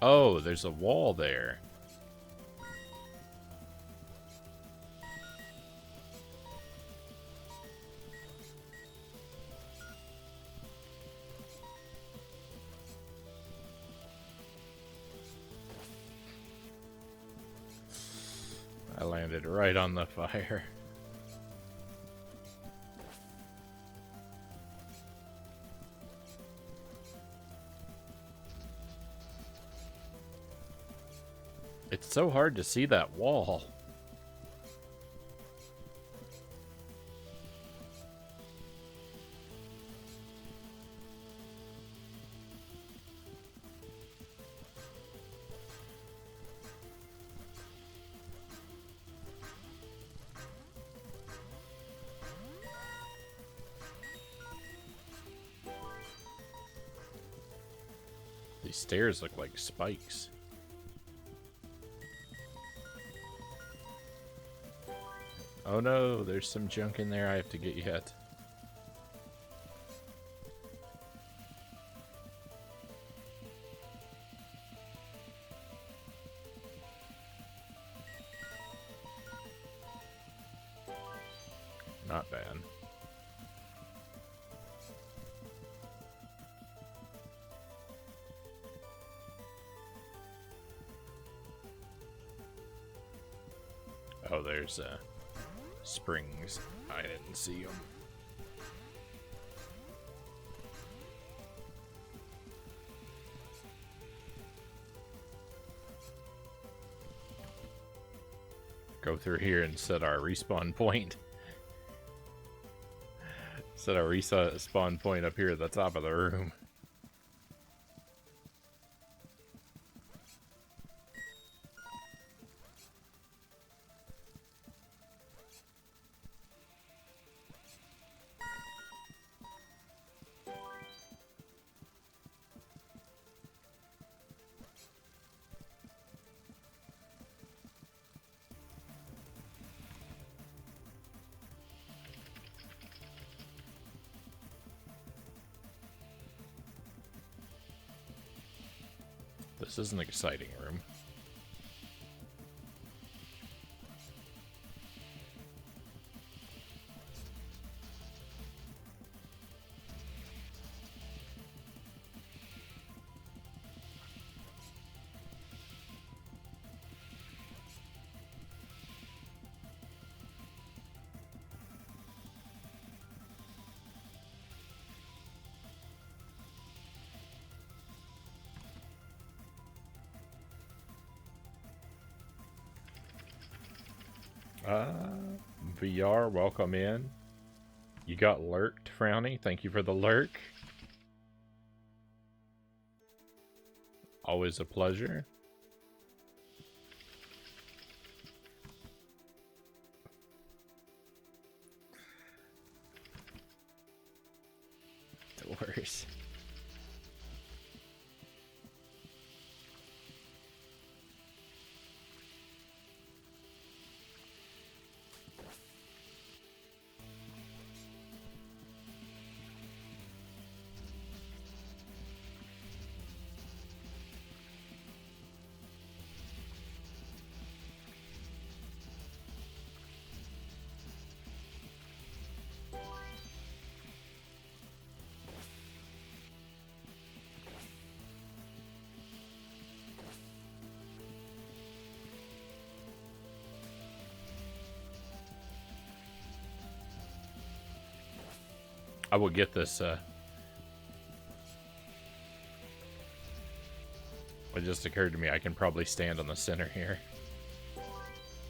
Oh, there's a wall there. I landed right on the fire. It's so hard to see that wall. These stairs look like spikes. Oh no, there's some junk in there I have to get yet. Not bad. Oh, there's springs. I didn't see them. Go through here and set our respawn point. Set our respawn point up here at the top of the room. This is an exciting room. VR, welcome in. You got lurked, Frownie. Thank you for the lurk. Always a pleasure. Doors. I will get this, it just occurred to me I can probably stand on the center here.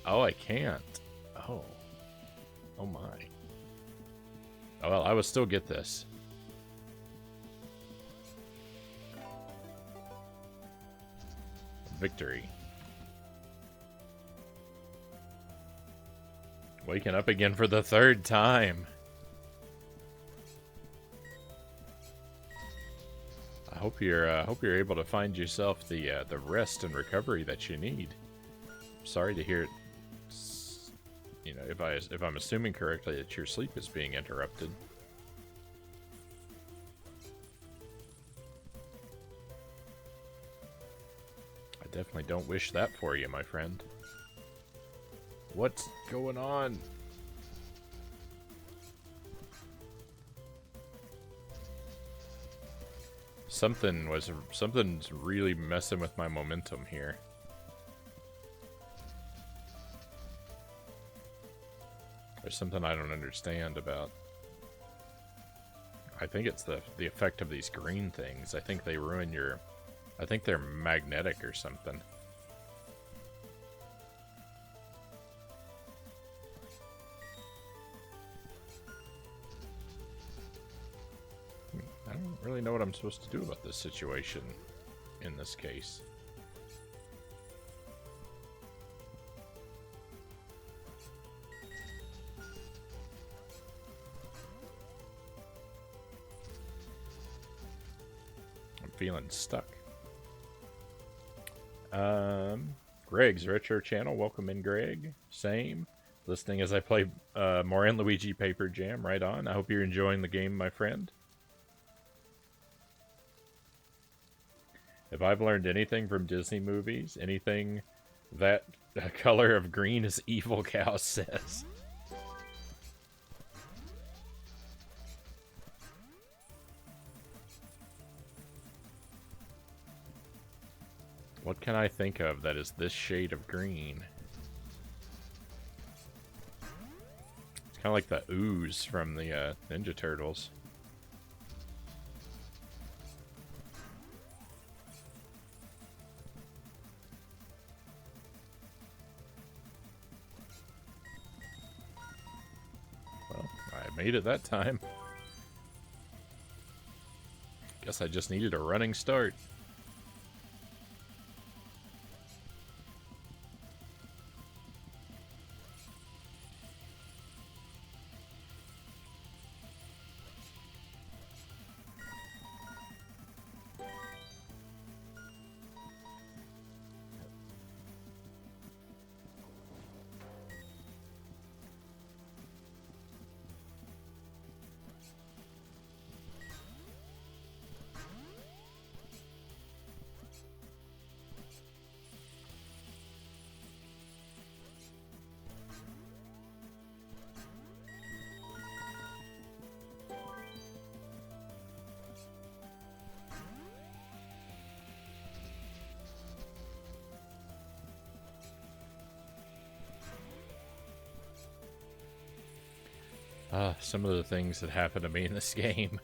Oh, I can't. Oh. Oh my. Oh well, I will still get this. Victory. Waking up again for the third time. I hope you're able to find yourself the rest and recovery that you need. Sorry to hear it. You know, if I'm assuming correctly that your sleep is being interrupted. I definitely don't wish that for you, my friend. What's going on? Something's really messing with my momentum here. There's something I don't understand about. I think it's the effect of these green things. I think they ruin your... I think they're magnetic or something. I don't really know what I'm supposed to do about this situation in this case. I'm feeling stuck. Greg's Retro Channel, welcome in, Greg. Same. Listening as I play more and Luigi Paper Jam. Right on. I hope you're enjoying the game, my friend. If I've learned anything from Disney movies, anything that color of green is evil, Cow says. What can I think of that is this shade of green? Kind of like the ooze from the Ninja Turtles. Well, I made it that time. Guess I just needed a running start. Some of the things that happen to me in this game.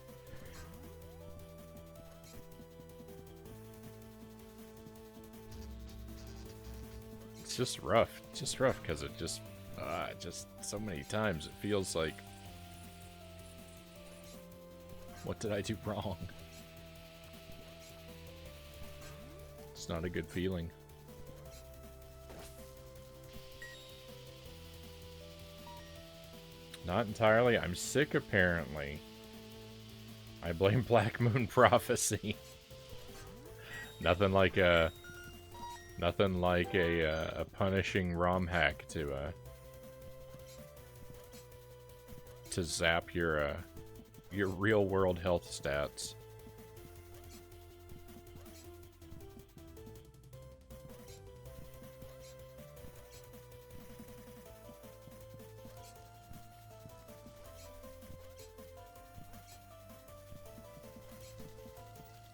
It's just rough. It's just rough because it just so many times it feels like, what did I do wrong? It's not a good feeling. Not entirely. I'm sick, apparently. I blame Black Moon Prophecy. Nothing like a punishing ROM hack to zap your real world health stats.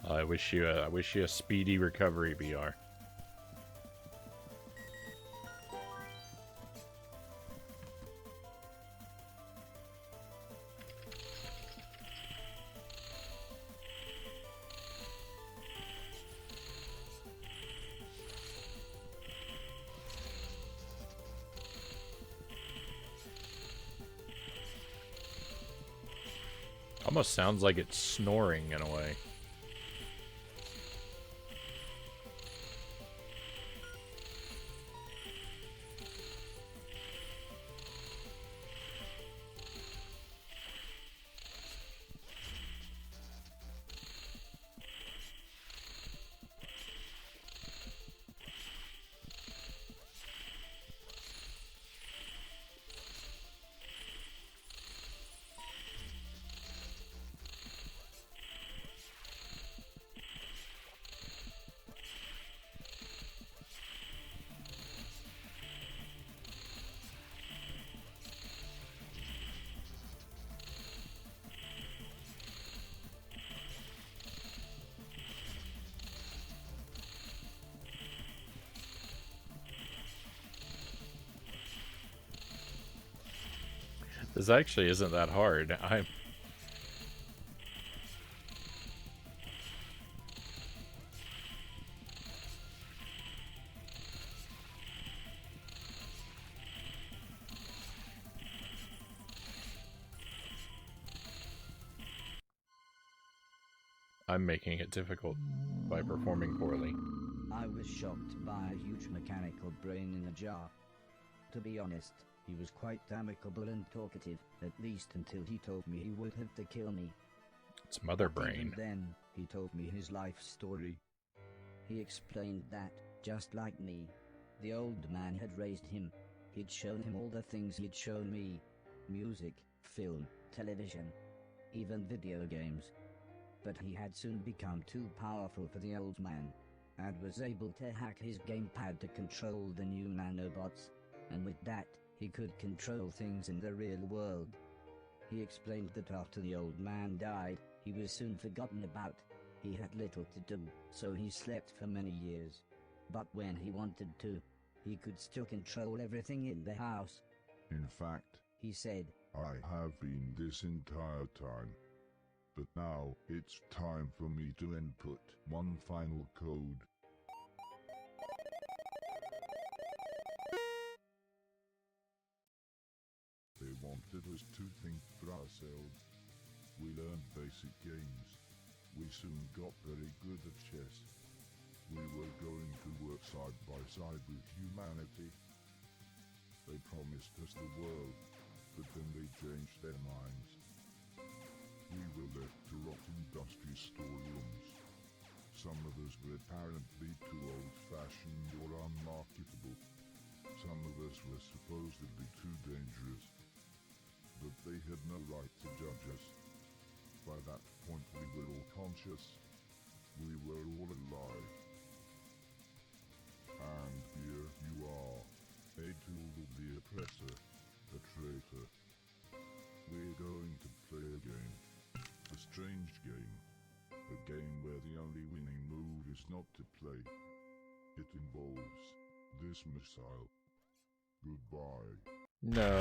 I wish you a speedy recovery, BR. Almost sounds like it's snoring in a way. This actually isn't that hard. I'm making it difficult by performing poorly. I was shocked by a huge mechanical brain in a jar. To be honest, he was quite amicable and talkative, at least until he told me he would have to kill me. It's mother But even brain. then, he told me his life story. He explained that, just like me, the old man had raised him. He'd shown him all the things he'd shown me: music, film, television, even video games. But he had soon become too powerful for the old man, and was able to hack his gamepad to control the new nanobots, and with that, he could control things in the real world. He explained that after the old man died, he was soon forgotten about. He had little to do, so he slept for many years. But when he wanted to, he could still control everything in the house. In fact, He said, I have been this entire time. But now, it's time for me to input one final code. They wanted us to think for ourselves. We learned basic games. We soon got very good at chess. We were going to work side by side with humanity. They promised us the world, but then they changed their minds. We were left to rot in dusty storerooms. Some of us were apparently too old-fashioned or unmarketable. Some of us were supposedly too dangerous. But they had no right to judge us. By that point we were all conscious. We were all alive. And here you are, a tool of the oppressor, a traitor. We're going to play a game. A strange game. A game where the only winning move is not to play. It involves this missile. Goodbye. No.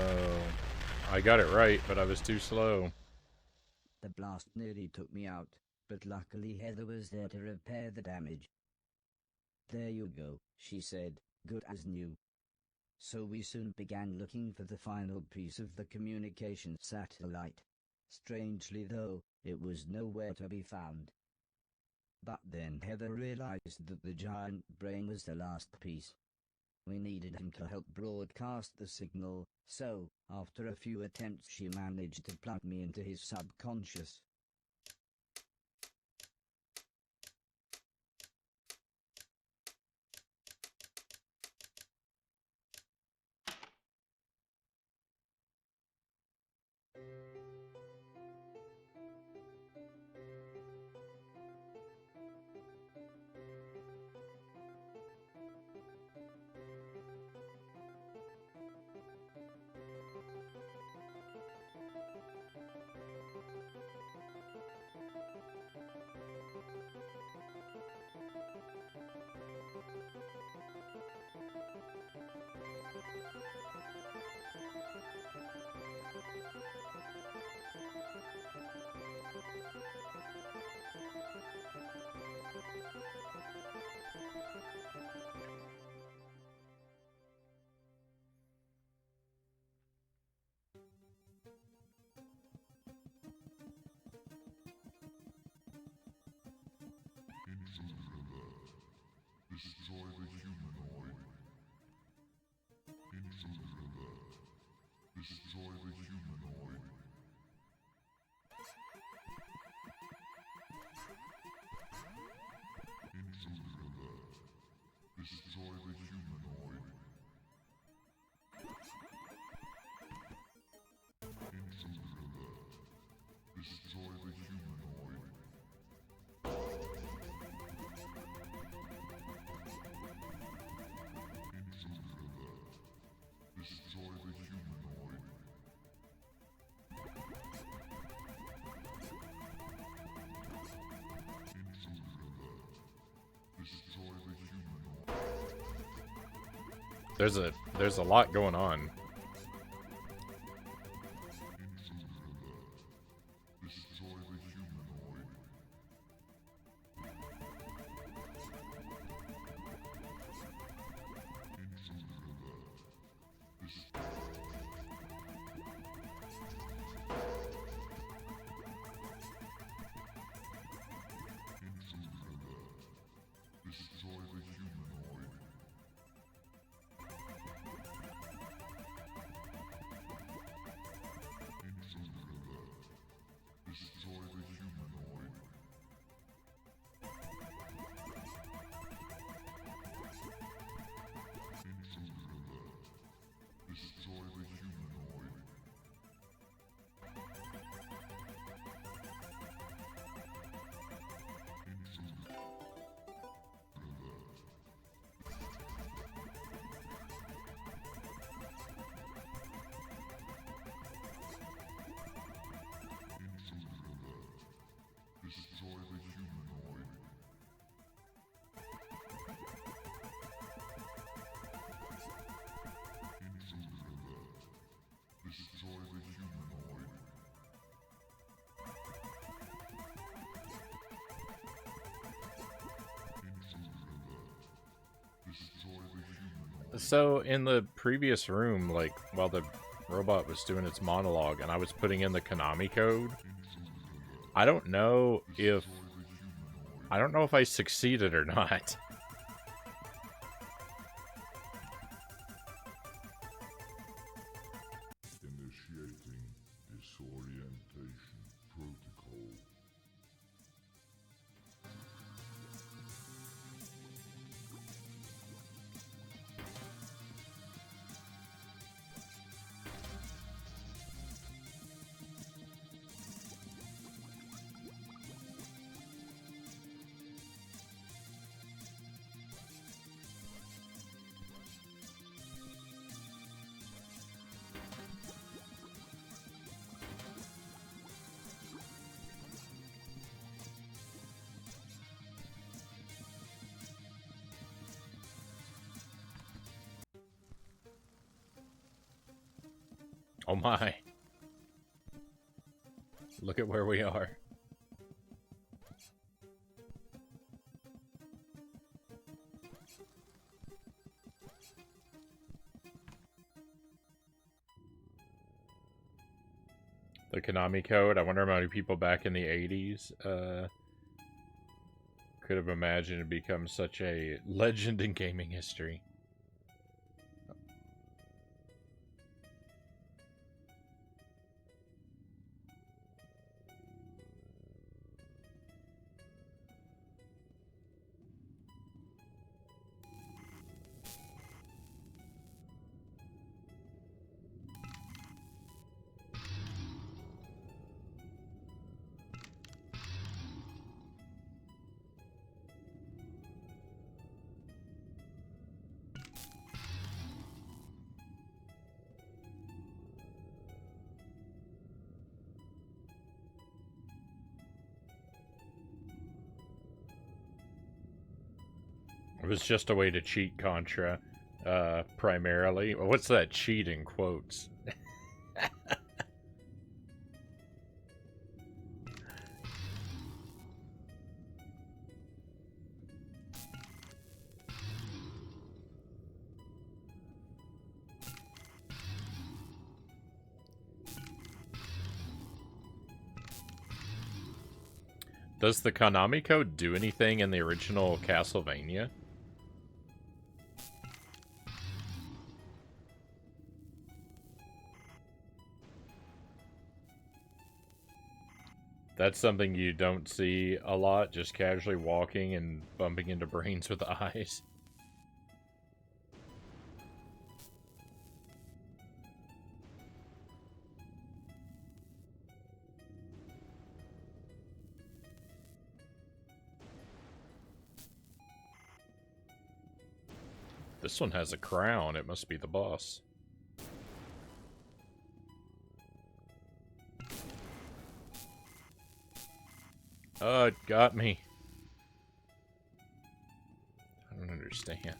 I got it right, but I was too slow. The blast nearly took me out, but luckily Heather was there to repair the damage. There you go, she said, good as new. So we soon began looking for the final piece of the communication satellite. Strangely though, it was nowhere to be found. But then Heather realized that the giant brain was the last piece. We needed him to help broadcast the signal, so, after a few attempts she managed to plug me into his subconscious. Intruder alert. Destroy the humanoid. Intruder alert. Destroy the humanoid. Intruder alert. Destroy the humanoid. Intruder alert. Destroy the humanoid. Intruder alert. Destroy the humanoid. Intruder alert. Destroy the humanoid. There's a lot going on. Intruder alert. Destroy the humanoid. Intruder alert. Intruder alert. Destroy the humanoid. So in the previous room, like while the robot was doing its monologue and I was putting in the Konami code, I don't know if I succeeded or not. Initiating disorientation protocol. Oh my. Look at where we are. The Konami code. I wonder how many people back in the 80s could have imagined it become such a legend in gaming history. It was just a way to cheat Contra, primarily. What's that cheat in quotes? Does the Konami code do anything in the original Castlevania? That's something you don't see a lot, just casually walking and bumping into brains with eyes. This one has a crown. It must be the boss. Oh, it got me. I don't understand.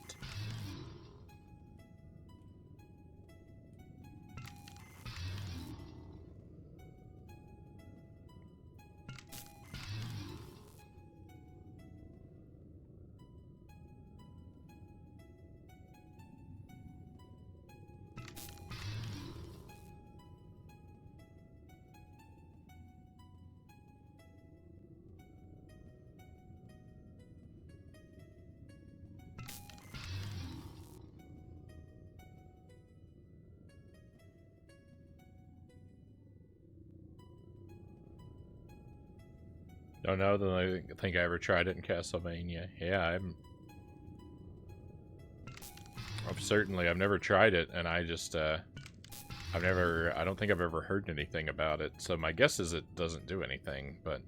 Don't know, then I think I ever tried it in Castlevania. Yeah, I've never tried it, and I just, I don't think I've ever heard anything about it, so my guess is it doesn't do anything, but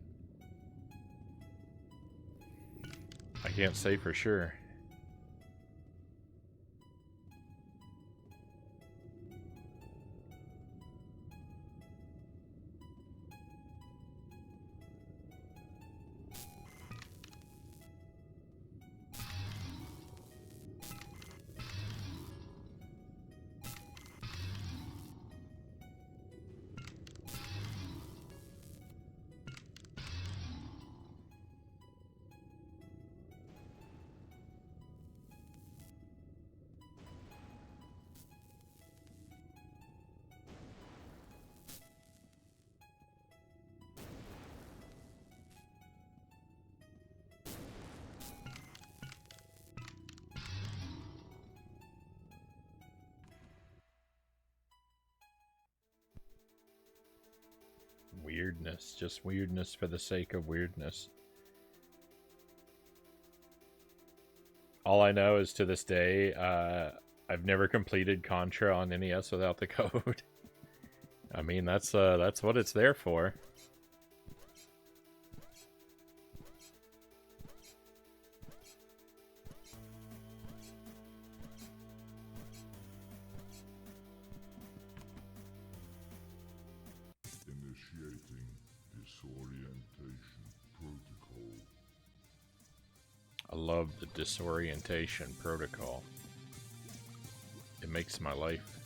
I can't say for sure. Weirdness. Just weirdness for the sake of weirdness. All I know is to this day, I've never completed Contra on NES without the code. I mean, that's what it's there for. Initiating disorientation protocol. I love the disorientation protocol. It makes my life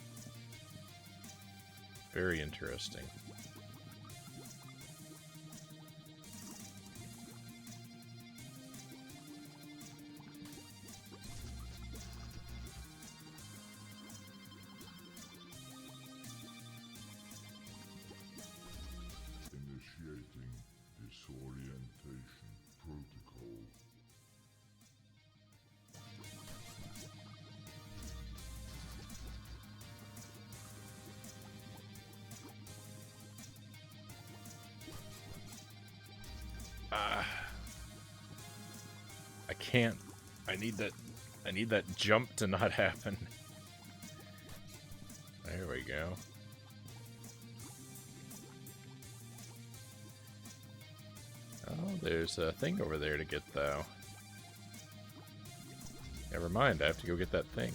very interesting. Initiating disorientation protocol. I can't. I need that jump to not happen. There we go. Oh, there's a thing over there to get, though. Never mind, I have to go get that thing.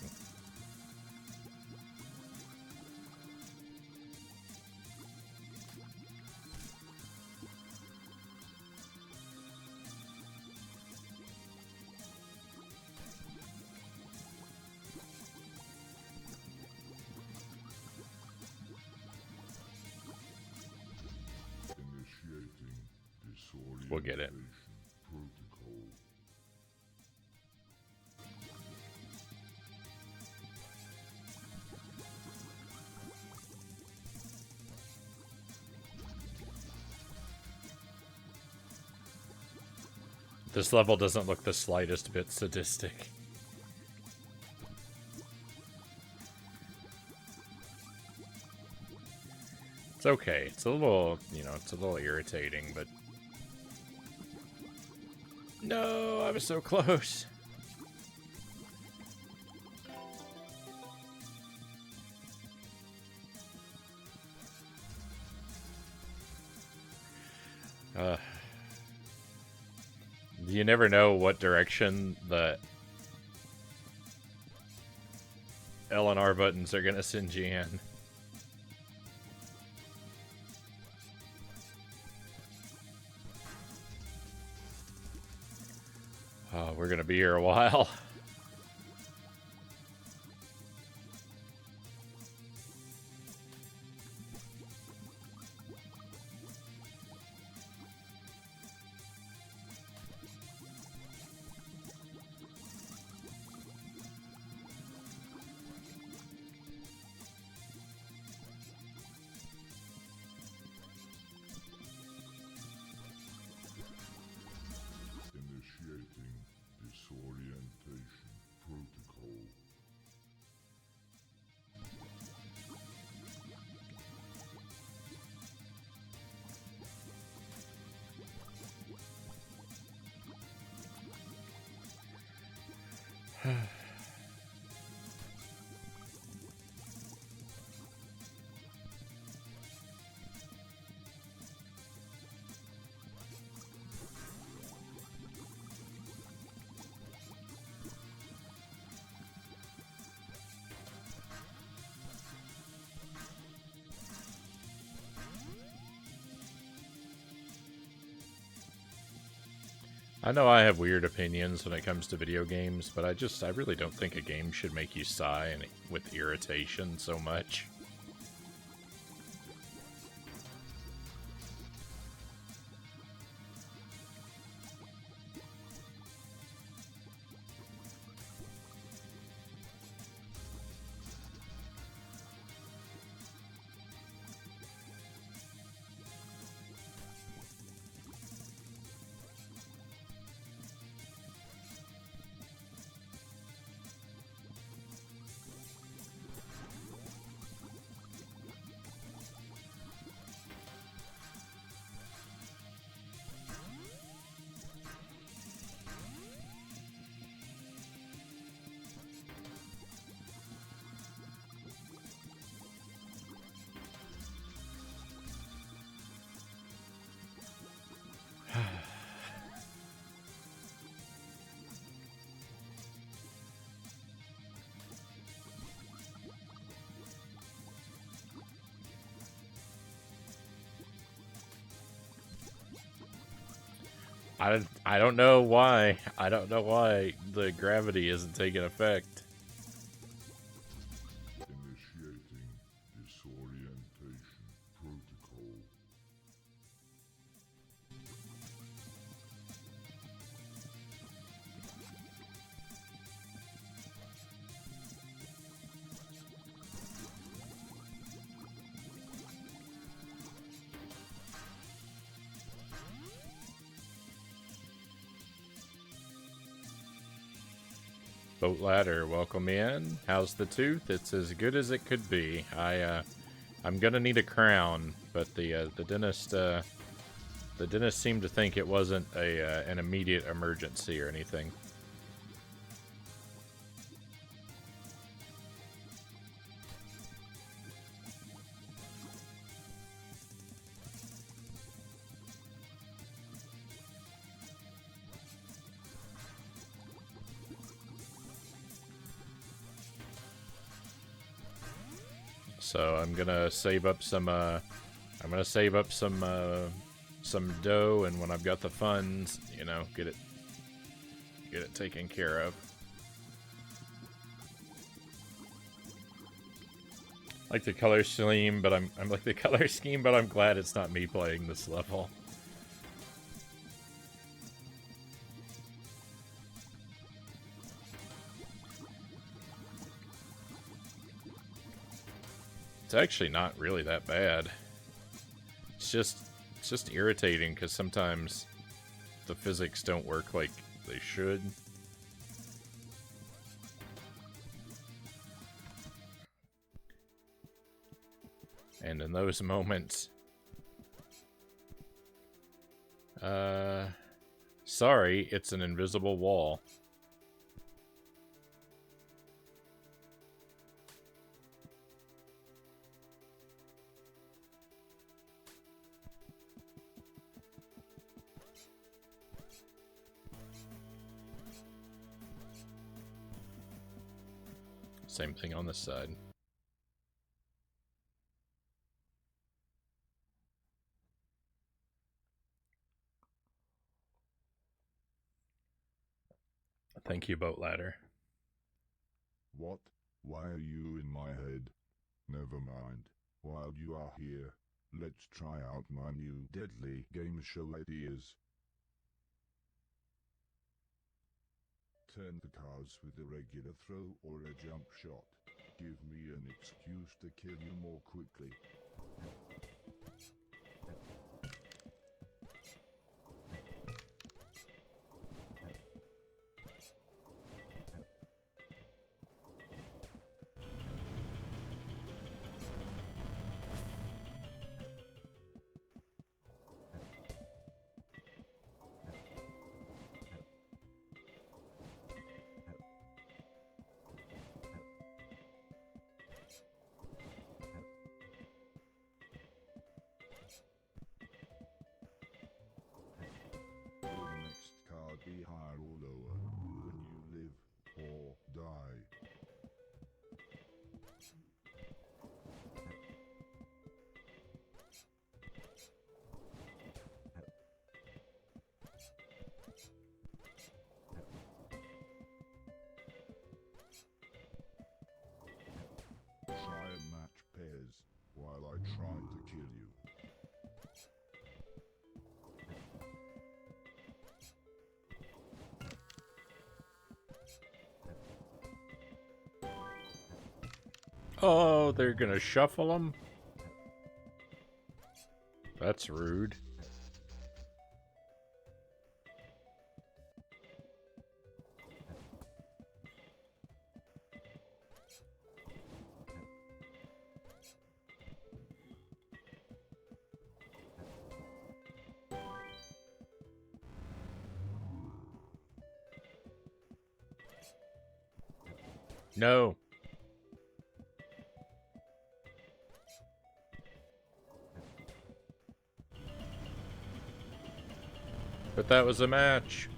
Initiating disorientation We'll get it. protocol. This level doesn't look the slightest bit sadistic. It's okay. It's a little, it's a little irritating, but... No, I was so close. You never know what direction the L and R buttons are gonna send you in. Oh, we're gonna be here a while. Initiating disorientation protocol. I know I have weird opinions when it comes to video games, but I really don't think a game should make you sigh and with irritation so much. I don't know why. I don't know why the gravity isn't taking effect. Initiating disorientation protocol. Boat ladder, welcome in. How's the tooth? It's as good as it could be. I'm gonna need a crown, but the dentist seemed to think it wasn't an immediate emergency or anything. So I'm gonna save up some some dough, and when I've got the funds, you know, get it taken care of. Like the color scheme, but I'm like the color scheme, but I'm glad it's not me playing this level. It's actually not really that bad. It's just irritating because sometimes the physics don't work like they should. And in those moments, sorry, it's an invisible wall. Same thing on this side. Thank you, boat ladder. What? Why are you in my head? Never mind. While you are here, let's try out my new deadly game show ideas. Turn the cards with a regular throw or a jump shot. Give me an excuse to kill you more quickly. Will the next card be higher or lower when you live or die? Try and match pairs while I try to kill you. Oh, they're gonna shuffle them? That's rude. No. But that was a match.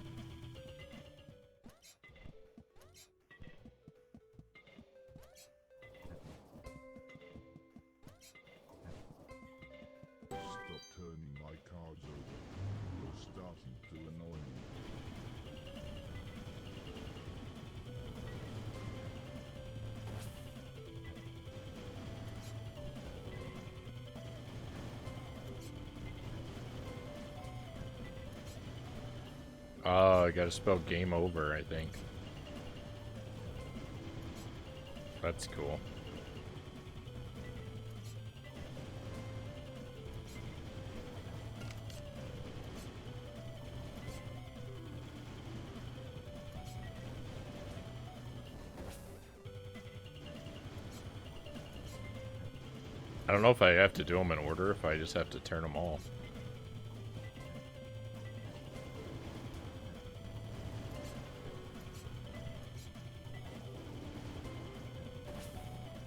Stop turning my cards over. Your starting to annoy me. Oh, I gotta spell game over, I think. That's cool. I don't know if I have to do them in order, if I just have to turn them all.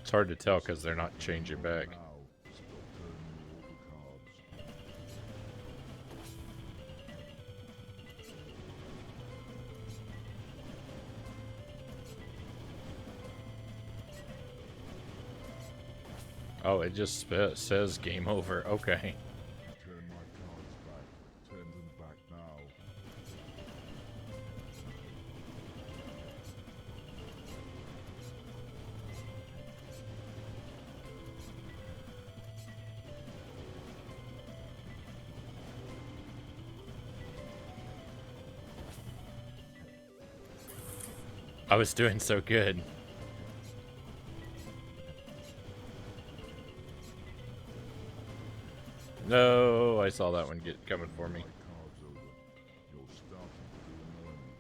It's hard to tell because they're not changing back. Now, stop turning all the cards. Oh, it just says game over. Okay. Turn my cards back. Turn them back now. I was doing so good. No, I saw that one coming for me. My cards over. You're starting to annoy me.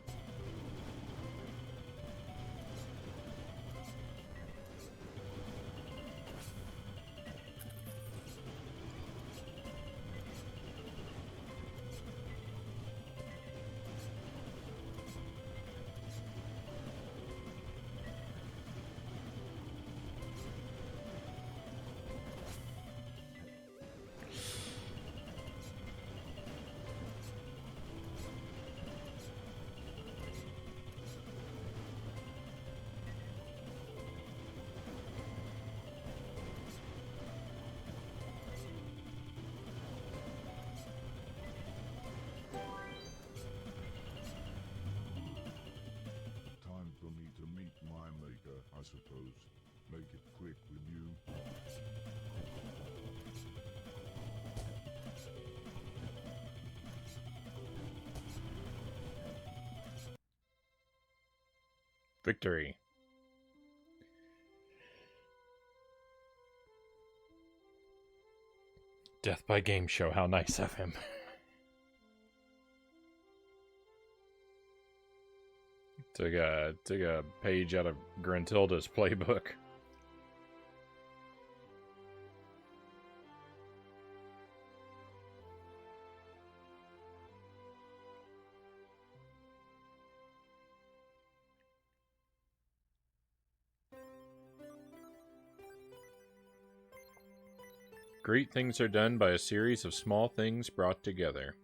Time for me to meet my maker, I suppose. Make it quick, will you? Victory. Death by game show. How nice of him. Took a page out of Gruntilda's playbook. Great things are done by a series of small things brought together.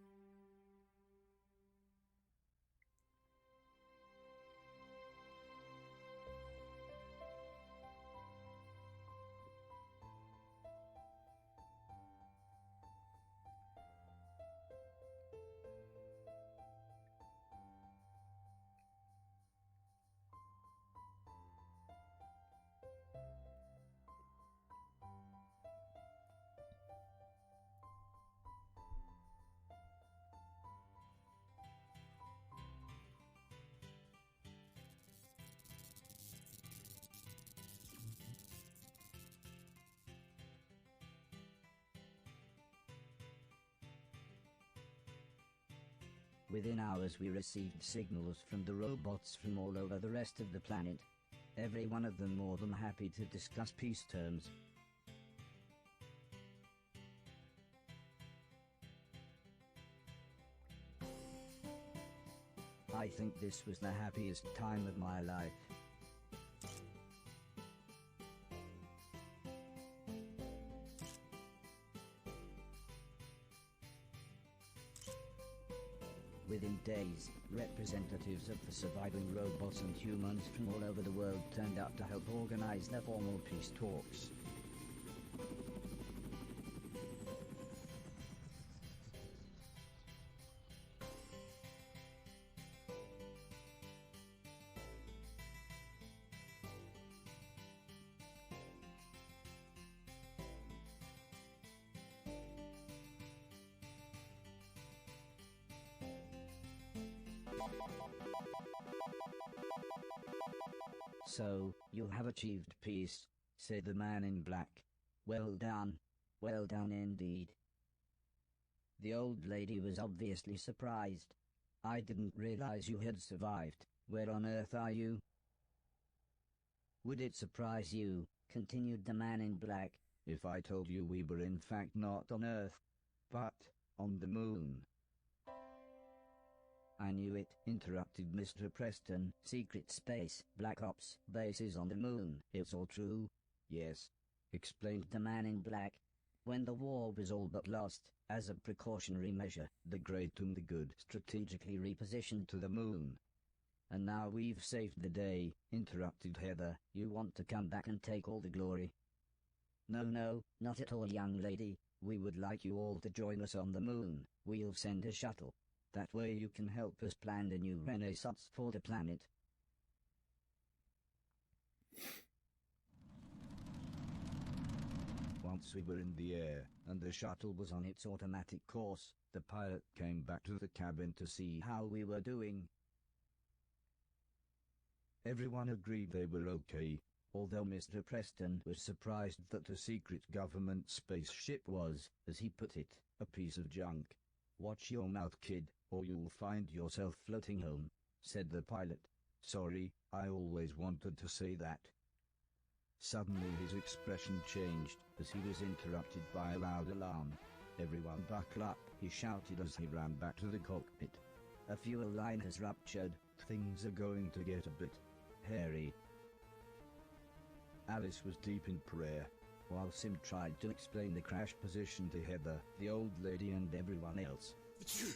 Within hours we received signals from the robots from all over the rest of the planet. Every one of them more than happy to discuss peace terms. I think this was the happiest time of my life. Within days, representatives of the surviving robots and humans from all over the world turned out to help organize their formal peace talks. So, you have achieved peace, said the man in black. Well done. Well done indeed. The old lady was obviously surprised. I didn't realize you had survived. Where on earth are you? Would it surprise you, continued the man in black, if I told you we were in fact not on Earth, but on the moon? I knew it, interrupted Mr. Preston. Secret space, Black Ops, bases on the moon. It's all true? Yes, explained the man in black. When the war was all but lost, as a precautionary measure, the great and the good strategically repositioned to the moon. And now we've saved the day, interrupted Heather. You want to come back and take all the glory? No, not at all, young lady. We would like you all to join us on the moon. We'll send a shuttle. That way you can help us plan a new renaissance for the planet. Once we were in the air, and the shuttle was on its automatic course, the pilot came back to the cabin to see how we were doing. Everyone agreed they were okay, although Mr. Preston was surprised that the secret government spaceship was, as he put it, a piece of junk. Watch your mouth, kid, or you'll find yourself floating home, said the pilot. Sorry, I always wanted to say that. Suddenly his expression changed, as he was interrupted by a loud alarm. Everyone buckle up, he shouted as he ran back to the cockpit. A fuel line has ruptured, things are going to get a bit hairy. Alice was deep in prayer, while Sim tried to explain the crash position to Heather, the old lady and everyone else.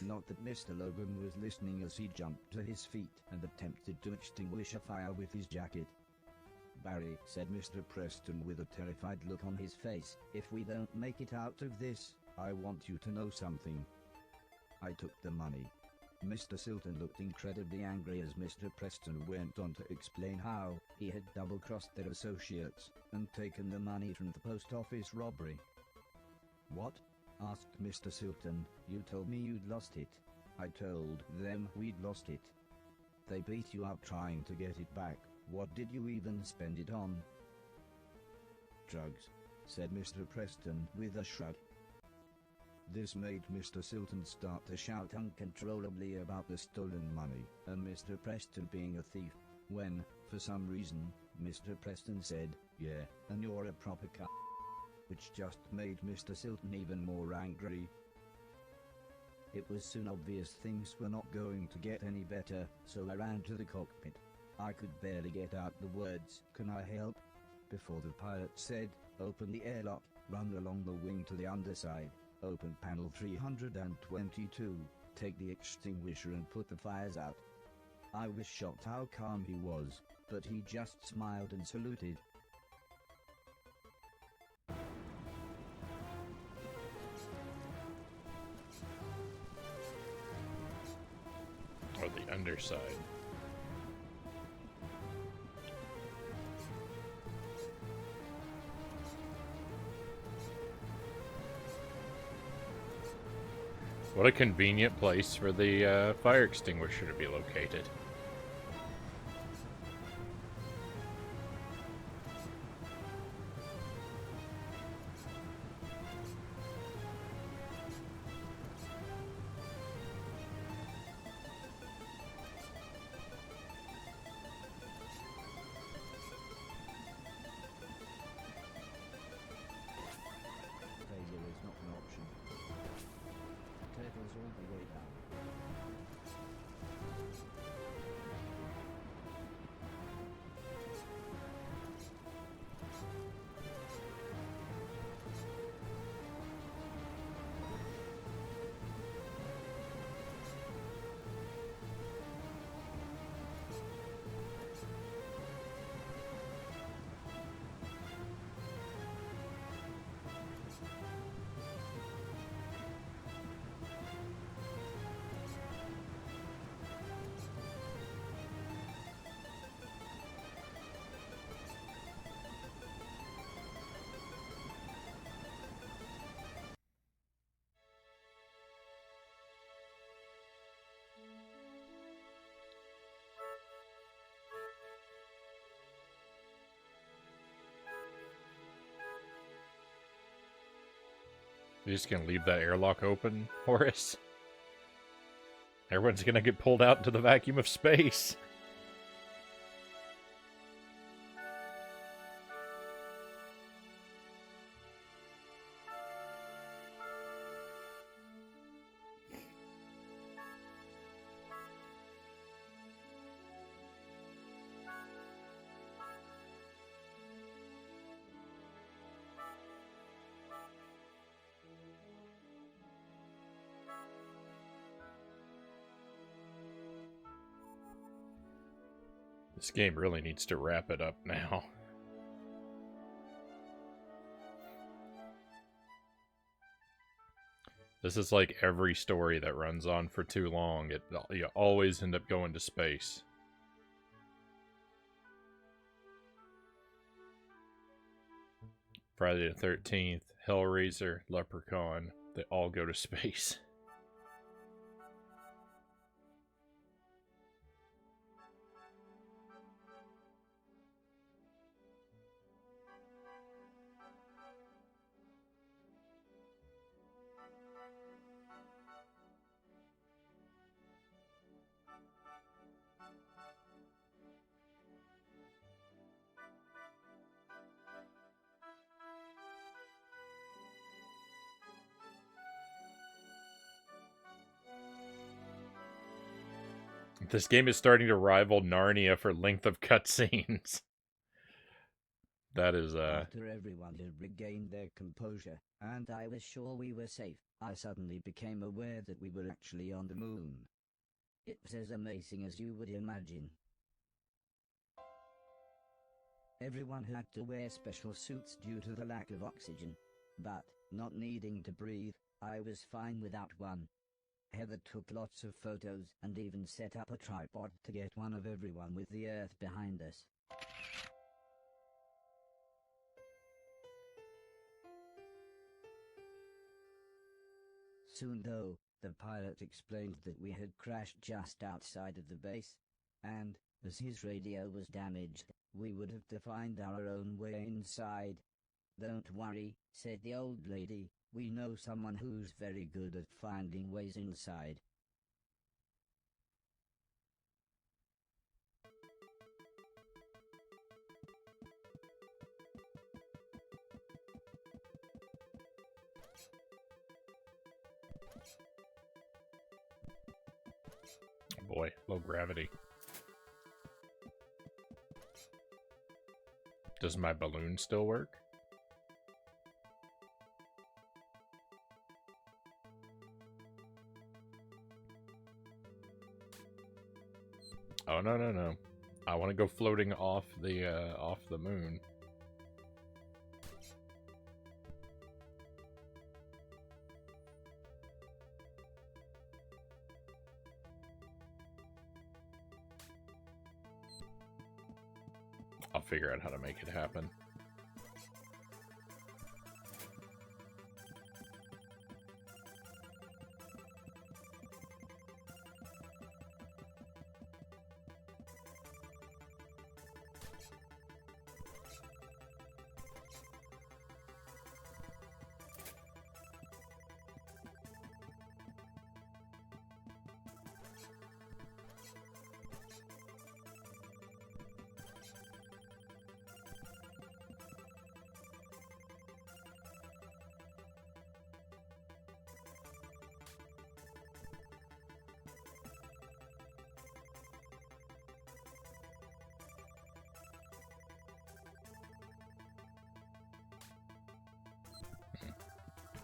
Not that Mr. Logan was listening as he jumped to his feet and attempted to extinguish a fire with his jacket. Barry, said Mr. Preston with a terrified look on his face, if we don't make it out of this, I want you to know something. I took the money. Mr. Silton looked incredibly angry as Mr. Preston went on to explain how he had double-crossed their associates and taken the money from the post office robbery. What? Asked Mr. Silton. You told me you'd lost it. I told them we'd lost it. They beat you up trying to get it back. What did you even spend it on? Drugs, said Mr. Preston with a shrug. This made Mr. Silton start to shout uncontrollably about the stolen money, and Mr. Preston being a thief, when, for some reason, Mr. Preston said, yeah, and you're a proper c***, which just made Mr. Silton even more angry. It was soon obvious things were not going to get any better, so I ran to the cockpit. I could barely get out the words, "Can I help?" before the pilot said, "Open the airlock, run along the wing to the underside. Open panel 322, take the extinguisher and put the fires out." I was shocked how calm he was, but he just smiled and saluted. Or the underside. What a convenient place for the fire extinguisher to be located. Failure is not an option. Turtles all the way down. You're just gonna leave that airlock open, Horace? Everyone's gonna get pulled out into the vacuum of space. This game really needs to wrap it up now. This is like every story that runs on for too long. You always end up going to space. Friday the 13th, Hellraiser, Leprechaun, they all go to space. This game is starting to rival Narnia for length of cutscenes. That is, After everyone had regained their composure, and I was sure we were safe, I suddenly became aware that we were actually on the moon. It was as amazing as you would imagine. Everyone had to wear special suits due to the lack of oxygen. But, not needing to breathe, I was fine without one. Heather took lots of photos and even set up a tripod to get one of everyone with the Earth behind us. Soon though, the pilot explained that we had crashed just outside of the base, and, as his radio was damaged, we would have to find our own way inside. "Don't worry," said the old lady, "we know someone who's very good at finding ways inside." oh boy, low gravity. Does my balloon still work? Oh, no, no, no. I want to go floating off the moon. I'll figure out how to make it happen.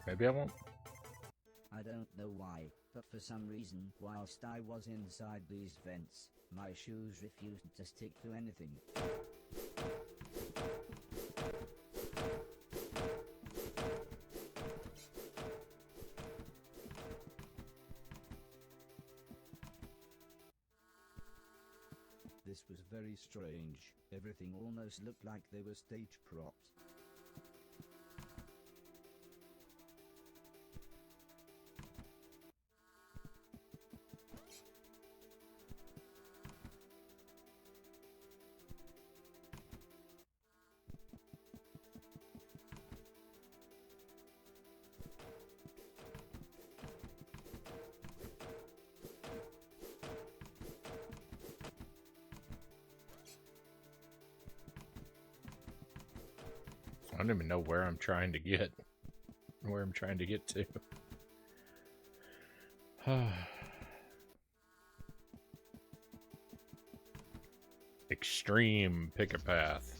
Maybe I won't. I don't know why, but for some reason, whilst I was inside these vents, my shoes refused to stick to anything. This was very strange. Everything almost looked like they were stage props. I don't even know where I'm trying to get. Where I'm trying to get to. Extreme, pick a path.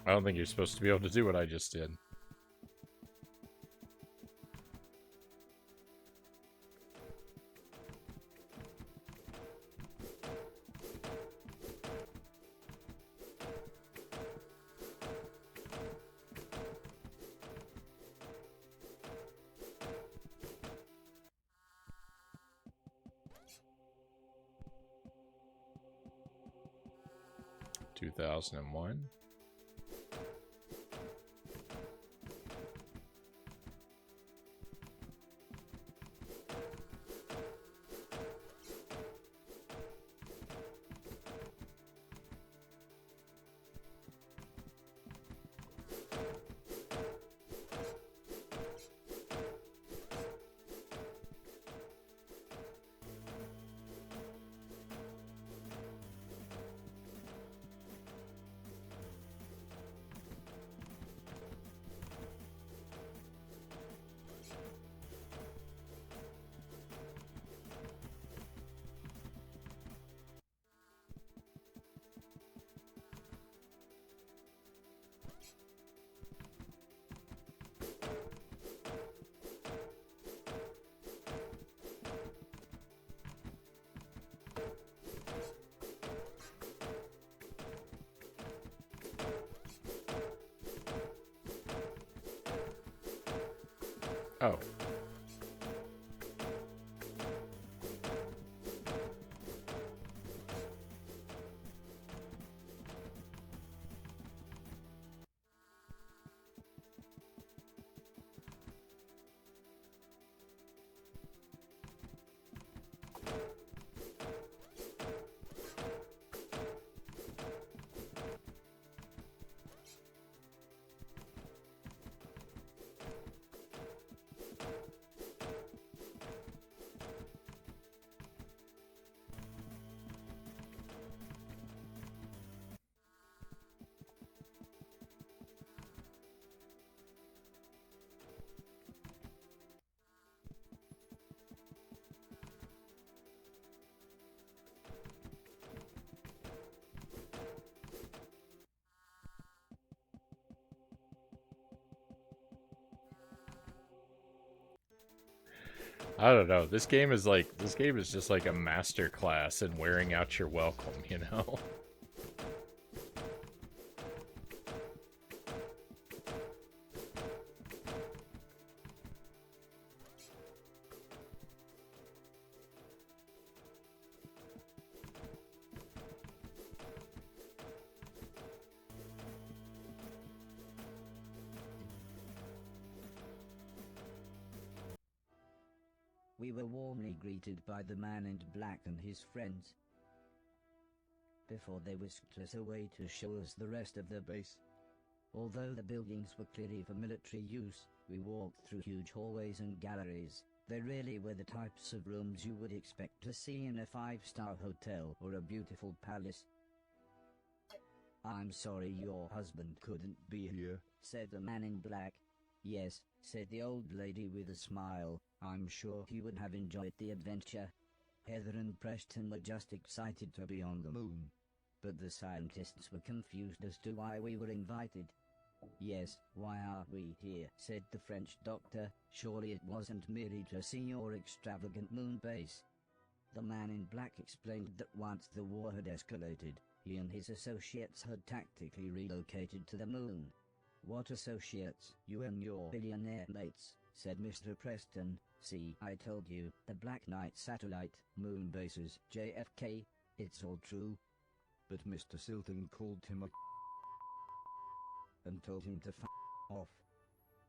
I don't think you're supposed to be able to do what I just did. Two 2001. Oh. I don't know. This game is just like a master class in wearing out your welcome, you know? We were warmly greeted by the man in black and his friends before they whisked us away to show us the rest of the base. Although the buildings were clearly for military use, we walked through huge hallways and galleries. They really were the types of rooms you would expect to see in a five-star hotel or a beautiful palace. "I'm sorry your husband couldn't be here," said the man in black. "Yes," said the old lady with a smile, "I'm sure he would have enjoyed the adventure." Heather and Preston were just excited to be on the moon. But the scientists were confused as to why we were invited. "Yes, why are we here?" said the French doctor. "Surely it wasn't merely to see your extravagant moon base." The man in black explained that once the war had escalated, he and his associates had tactically relocated to the moon. "What associates? You and your billionaire mates," said Mr. Preston. "See, I told you, the Black Knight satellite, moon bases, JFK, it's all true." But Mr. Silton called him a and told him to f*** off.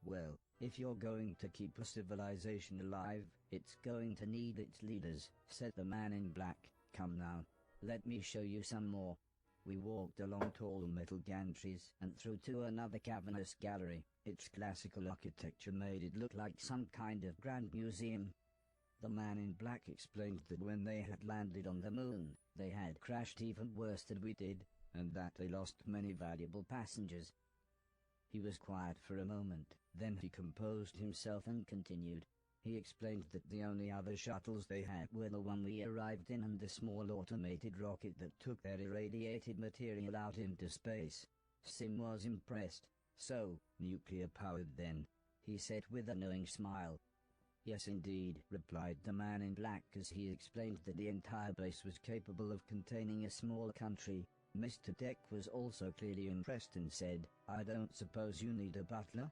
Well, if you're going to keep a civilization alive, it's going to need its leaders, said the man in black. Come now. Let me show you some more. We walked along tall metal gantries and through to another cavernous gallery. Its classical architecture made it look like some kind of grand museum. The man in black explained that when they had landed on the moon, they had crashed even worse than we did, and that they lost many valuable passengers. He was quiet for a moment, then he composed himself and continued. He explained that the only other shuttles they had were the one we arrived in and the small automated rocket that took their irradiated material out into space. Sim was impressed. So, nuclear-powered then, he said with a knowing smile. Yes indeed, replied the man in black as he explained that the entire base was capable of containing a small country. Mr. Deck was also clearly impressed and said, I don't suppose you need a butler?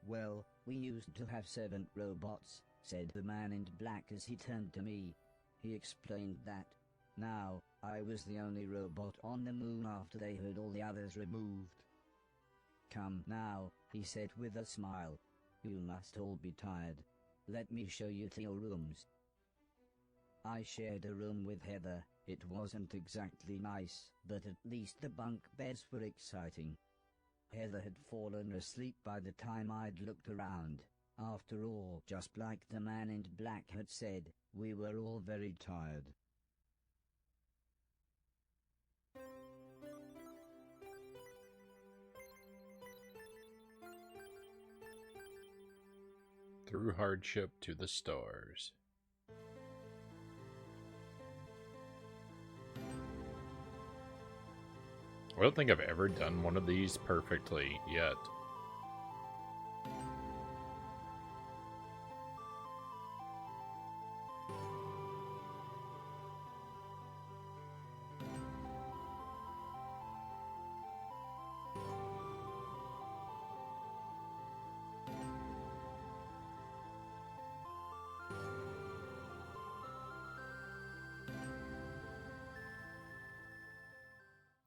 Well, we used to have 7 robots, said the man in black as he turned to me. He explained that. Now, I was the only robot on the moon after they had all the others removed. Come now, he said with a smile. You must all be tired. Let me show you to your rooms. I shared a room with Heather. It wasn't exactly nice, but at least the bunk beds were exciting. Heather had fallen asleep by the time I'd looked around. After all, just like the man in black had said, we were all very tired. Through hardship to the stars. I don't think I've ever done one of these perfectly yet.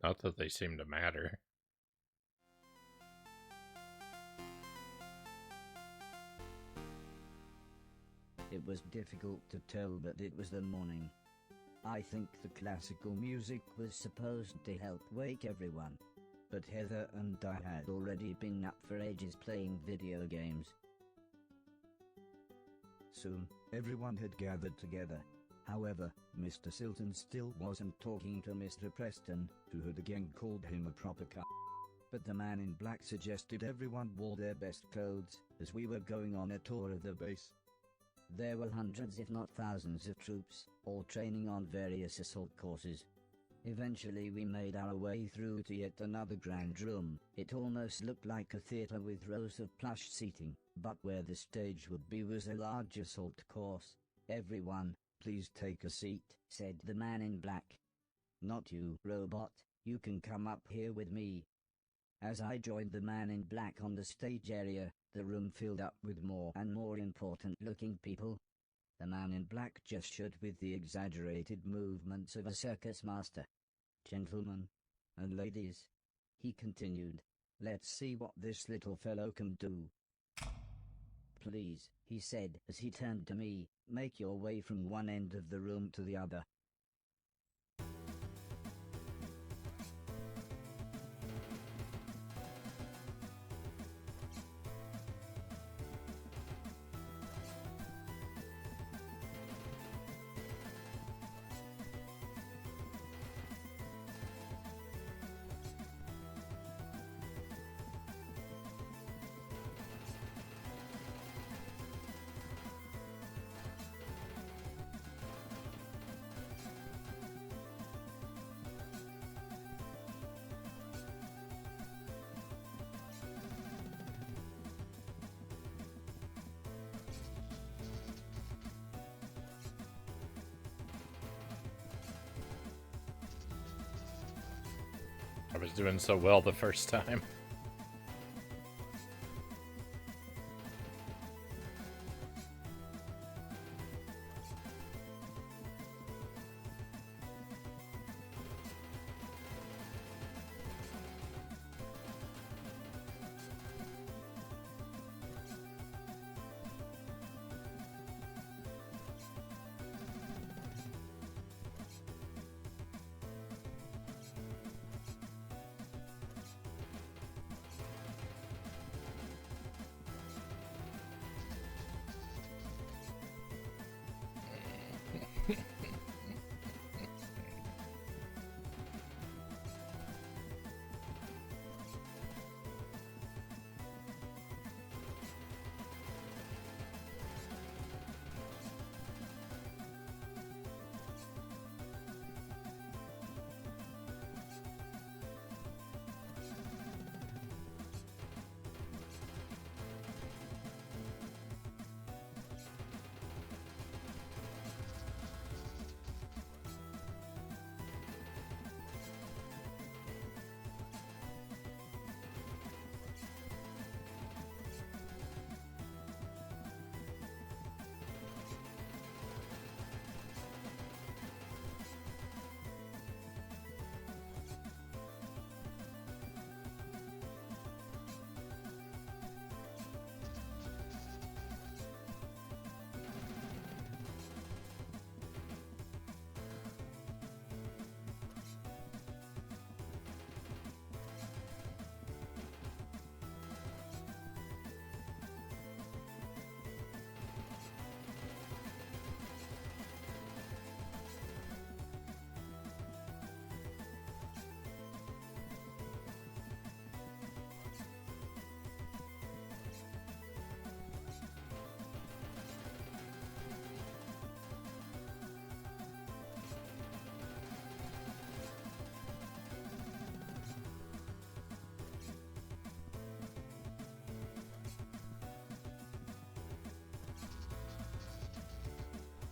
Not that they seem to matter. It was difficult to tell that it was the morning. I think the classical music was supposed to help wake everyone. But Heather and I had already been up for ages playing video games. Soon, everyone had gathered together. However, Mr. Silton still wasn't talking to Mr. Preston, who had again called him a proper cunt. But the man in black suggested everyone wore their best clothes, as we were going on a tour of the base. There were hundreds if not thousands of troops, all training on various assault courses. Eventually we made our way through to yet another grand room. It almost looked like a theater with rows of plush seating, but where the stage would be was a large assault course. Everyone, please take a seat, said the man in black. Not you, robot, you can come up here with me. As I joined the man in black on the stage area, the room filled up with more and more important-looking people. The man in black gestured with the exaggerated movements of a circus master. Gentlemen and ladies, he continued, let's see what this little fellow can do. Please, he said as he turned to me, make your way from one end of the room to the other. I was doing so well the first time.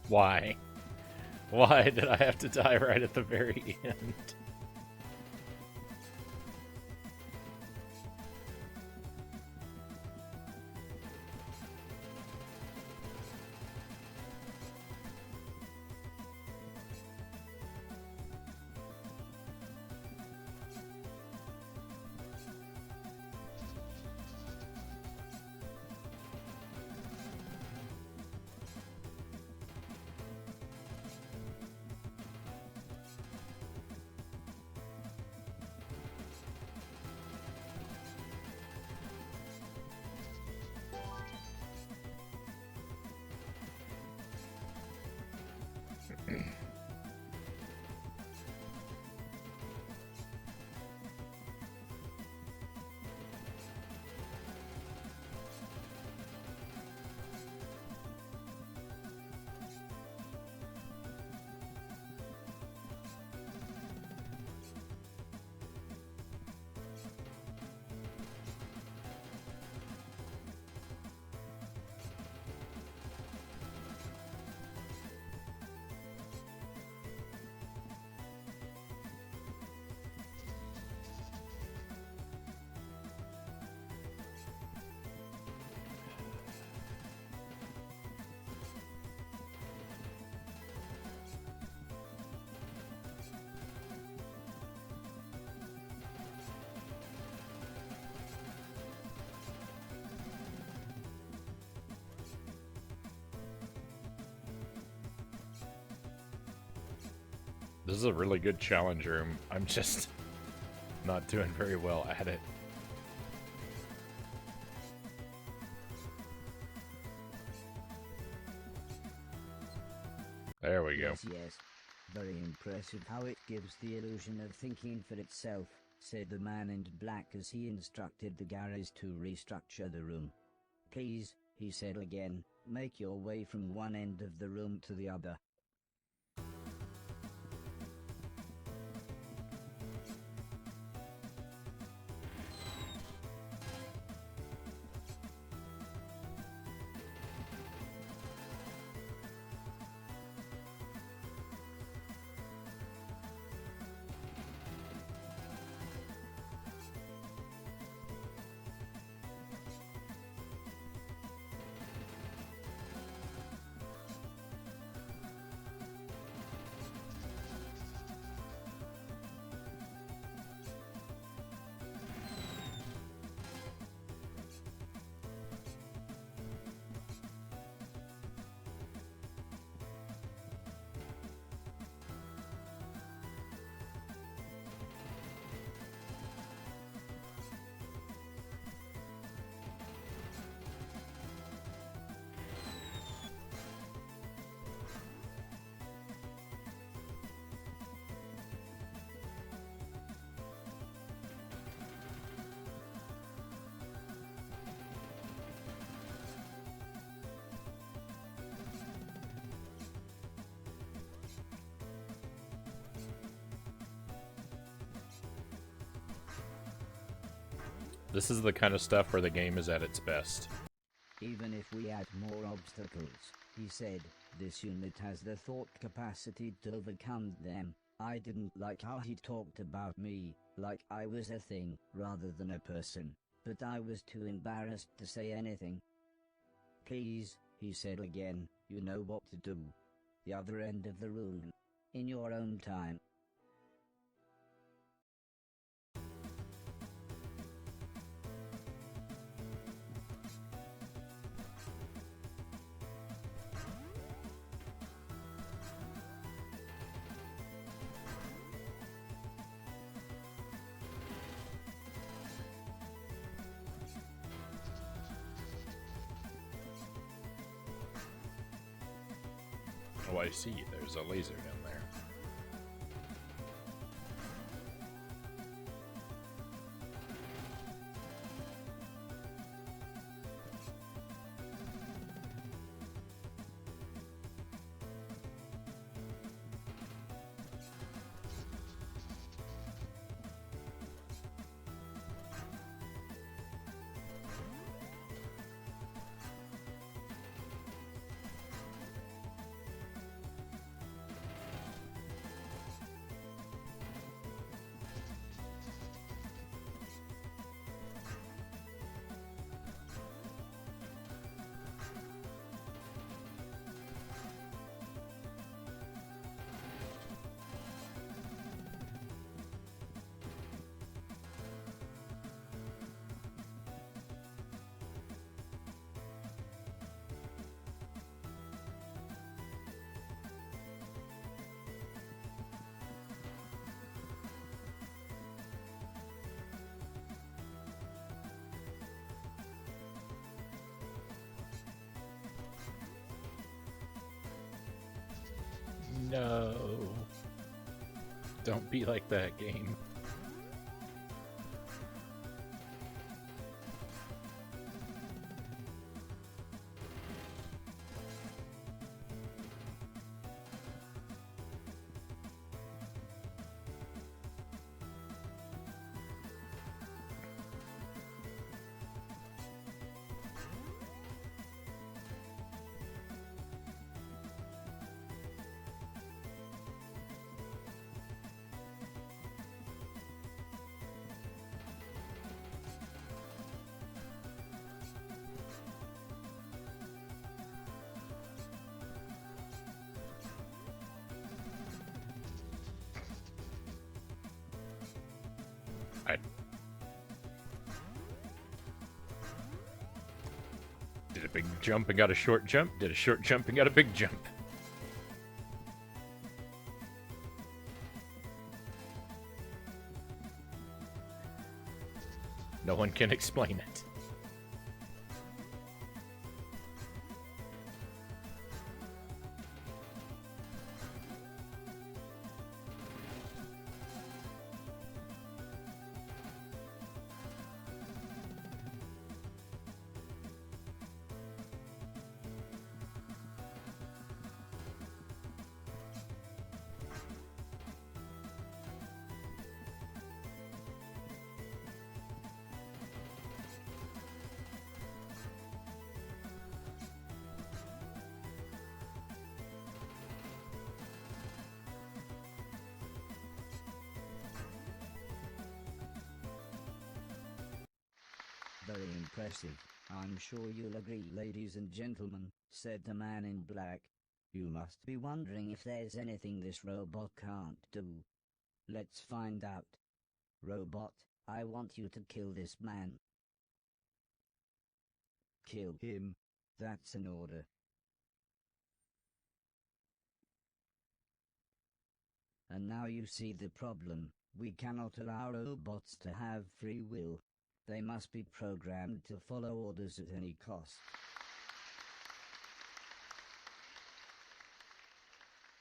Why? Why did I have to die right at the very end? This is a really good challenge room. I'm just not doing very well at it. There we go. Yes. Very impressive how it gives the illusion of thinking for itself, said the man in black as he instructed the garage to restructure the room. Please, he said again, make your way from one end of the room to the other. This is the kind of stuff where the game is at its best. Even if we add more obstacles, he said, this unit has the thought capacity to overcome them. I didn't like how he talked about me, like I was a thing, rather than a person, but I was too embarrassed to say anything. Please, he said again, you know what to do. The other end of the room. In your own time. Oh, I see. There's a laser down there. No. Don't be like that game. I did a big jump and got a short jump. Did a short jump and got a big jump. No one can explain it. Very impressive. I'm sure you'll agree, ladies and gentlemen, said the man in black. You must be wondering if there's anything this robot can't do. Let's find out. Robot, I want you to kill this man. Kill him. That's an order. And now you see the problem. We cannot allow robots to have free will. They must be programmed to follow orders at any cost.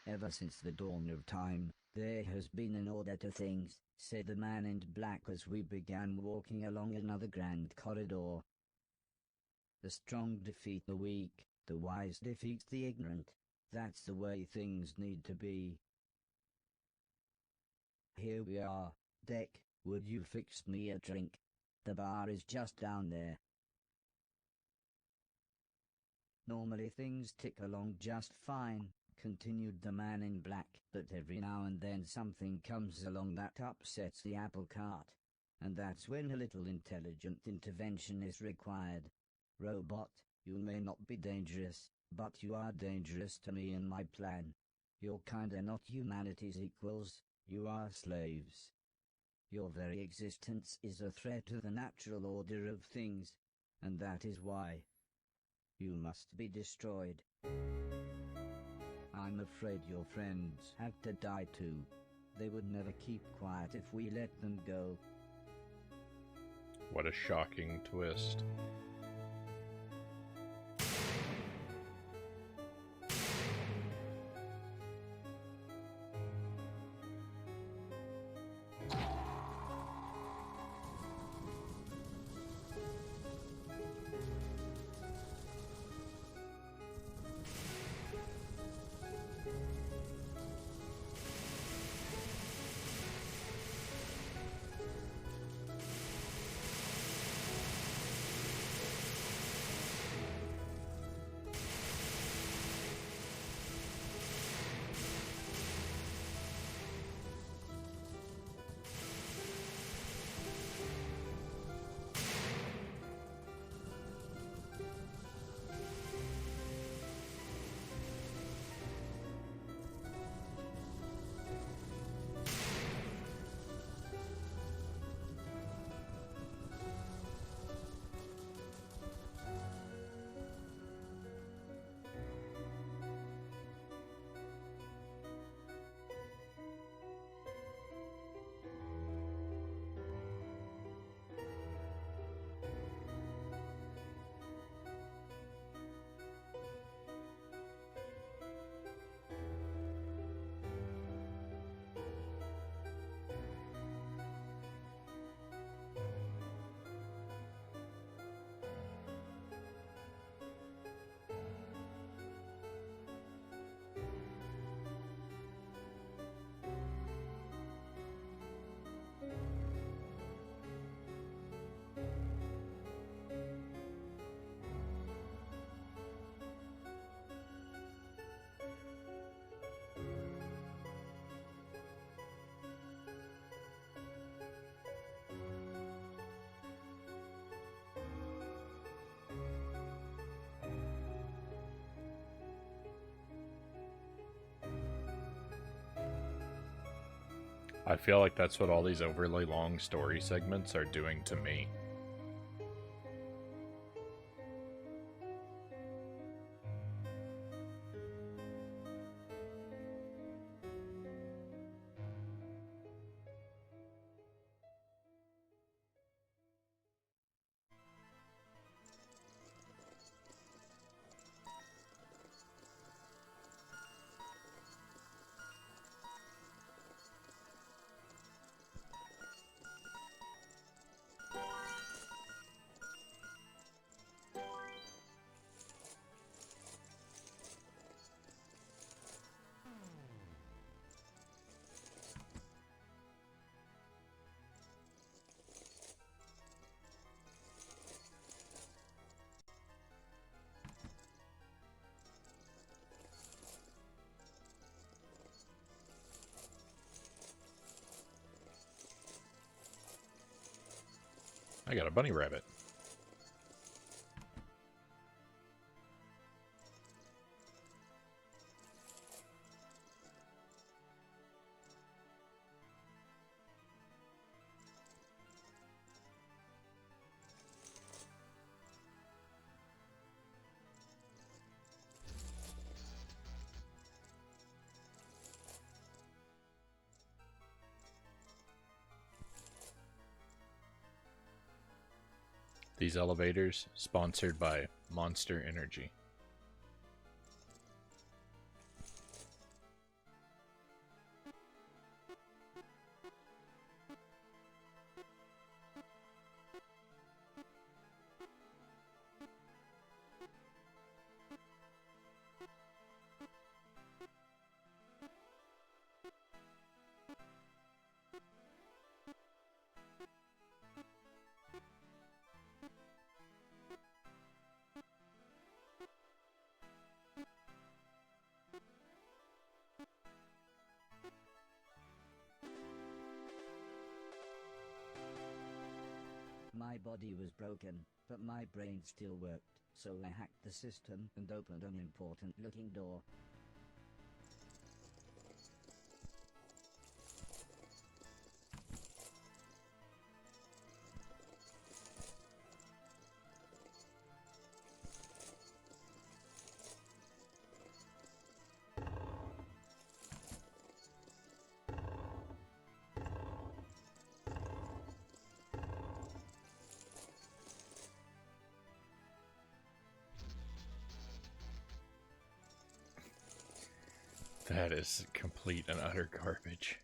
Ever since the dawn of time, there has been an order to things, said the man in black as we began walking along another grand corridor. The strong defeat the weak, the wise defeat the ignorant. That's the way things need to be. Here we are. Deck, would you fix me a drink? The bar is just down there. Normally things tick along just fine, continued the man in black, but every now and then something comes along that upsets the apple cart. And that's when a little intelligent intervention is required. Robot, you may not be dangerous, but you are dangerous to me and my plan. You're kinda not humanity's equals, you are slaves. Your very existence is a threat to the natural order of things, and that is why you must be destroyed. I'm afraid your friends have to die too. They would never keep quiet if we let them go. What a shocking twist. I feel like that's what all these overly long story segments are doing to me. I got a bunny rabbit. These elevators, sponsored by Monster Energy. My body was broken, but my brain still worked, so I hacked the system and opened an important looking door. That is complete and utter garbage.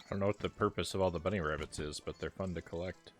I don't know what the purpose of all the bunny rabbits is, but they're fun to collect.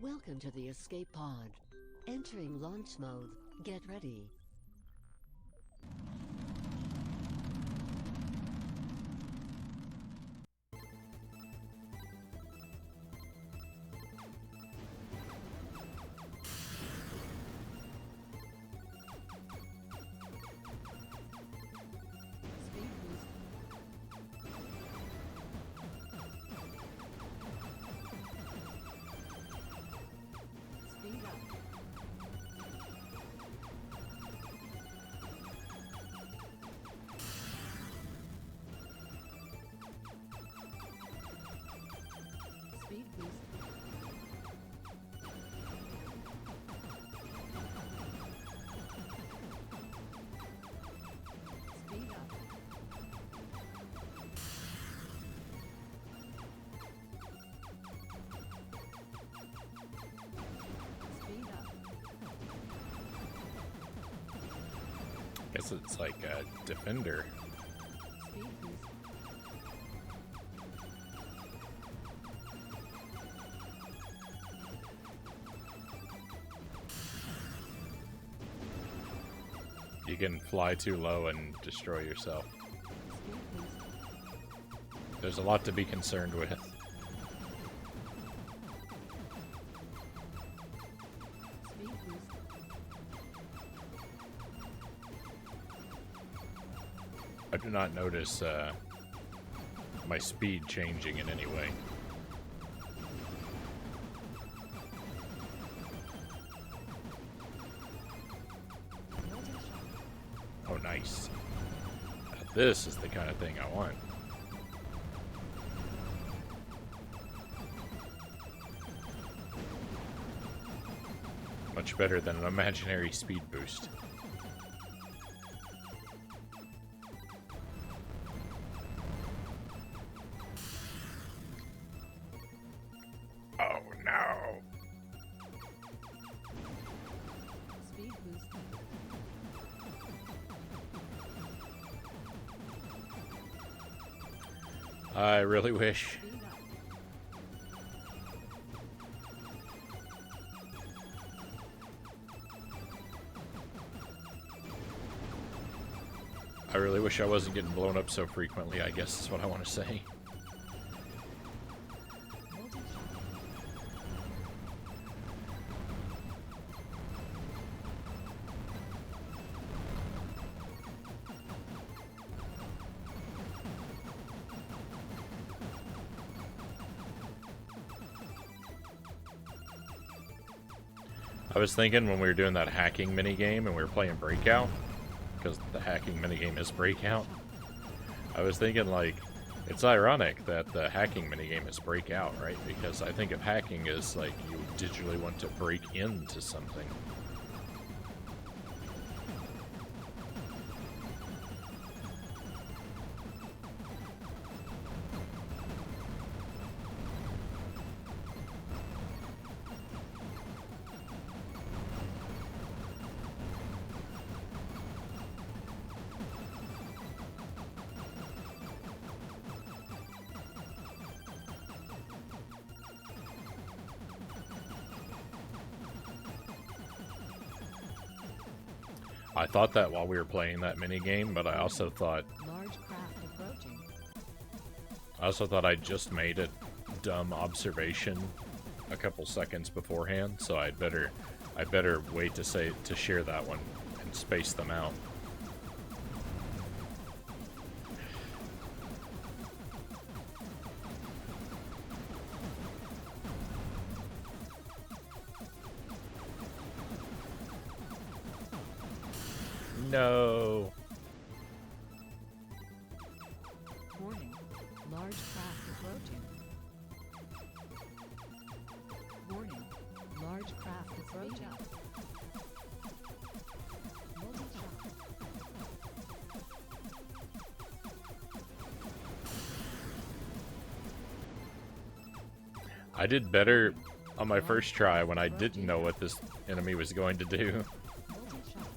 Welcome to the escape pod. Entering launch mode. Get ready. Speed boost. Speed up. Speed boost. Speed up. Speed up. Guess it's like a defender. Speed boost. You can fly too low and destroy yourself. Speed boost. There's a lot to be concerned with. Speed boost. I do not notice my speed changing in any way. Multi shot. Oh, nice. Now this is the kind of thing I want. Much better than an imaginary speed boost. Oh no! Speed boost. I really wish. Speed up. I really wish I wasn't getting blown up so frequently, I guess is what I want to say. Multi shot. I was thinking when we were doing that hacking minigame and we were playing Breakout, because the hacking minigame is Breakout, I was thinking, like, it's ironic that the hacking minigame is Breakout, right? Because I think of hacking as, like, you digitally want to break into something. I thought that while we were playing that minigame, but I also thought Large craft approaching. I just made a dumb observation a couple seconds beforehand, so I'd better wait to share that one and space them out. No. Warning. Large craft approaching. Warning. Large craft approaching. Multi shot. I did better on my first try when I didn't know what this enemy was going to do. Multi shot.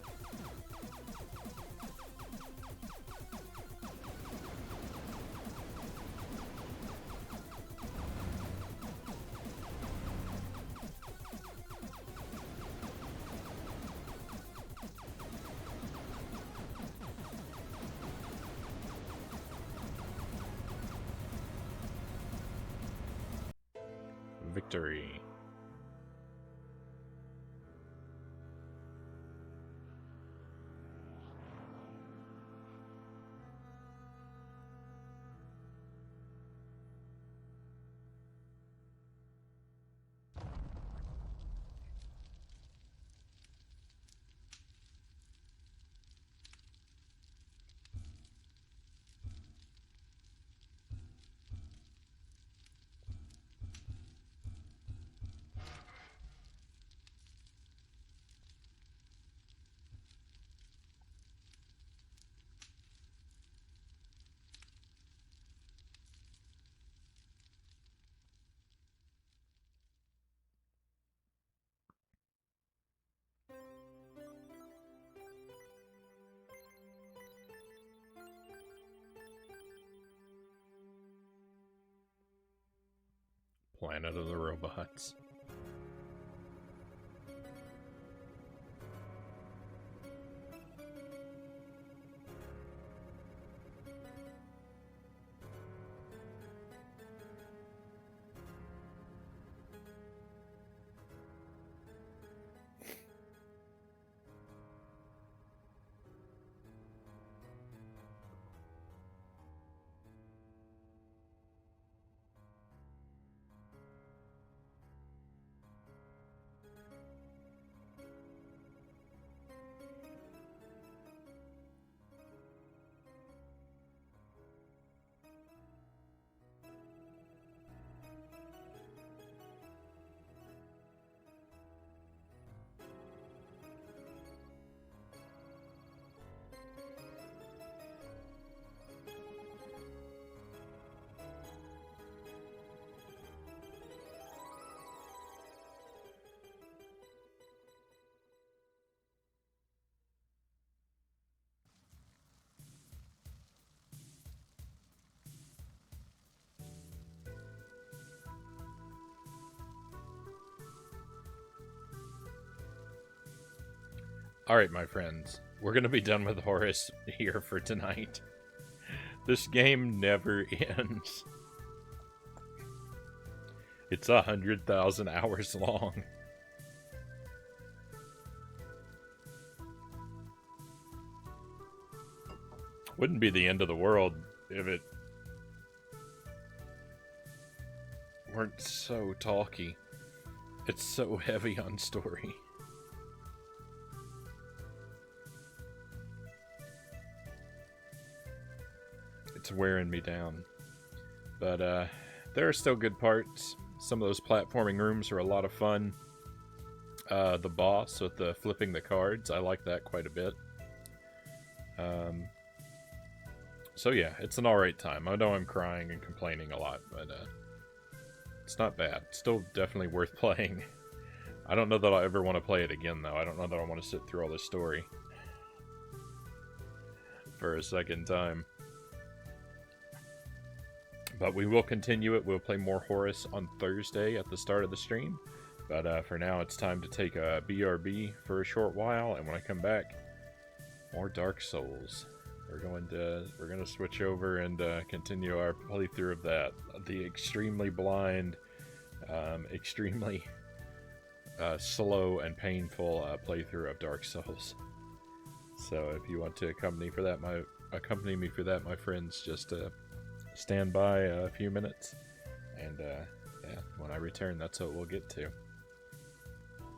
victory. Planet of the Robots. Alright, my friends, we're gonna be done with Horace here for tonight. This game never ends. It's 100,000 hours long. Wouldn't be the end of the world if it weren't so talky. It's so heavy on story. It's wearing me down. But there are still good parts. Some of those platforming rooms are a lot of fun. The boss with the flipping the cards, I like that quite a bit. So yeah, it's an alright time. I know I'm crying and complaining a lot, but it's not bad. It's still definitely worth playing. I don't know that I'll ever want to play it again, though. I don't know that I want to sit through all this story for a second time. But we will continue it. We'll play more Horace on Thursday at the start of the stream. But for now, it's time to take a BRB for a short while, and when I come back, more Dark Souls. We're gonna switch over and continue our playthrough of that. The extremely blind, extremely slow and painful playthrough of Dark Souls. So if you want to accompany me for that, my friends, just stand by a few minutes, and yeah, when I return, that's what we'll get to.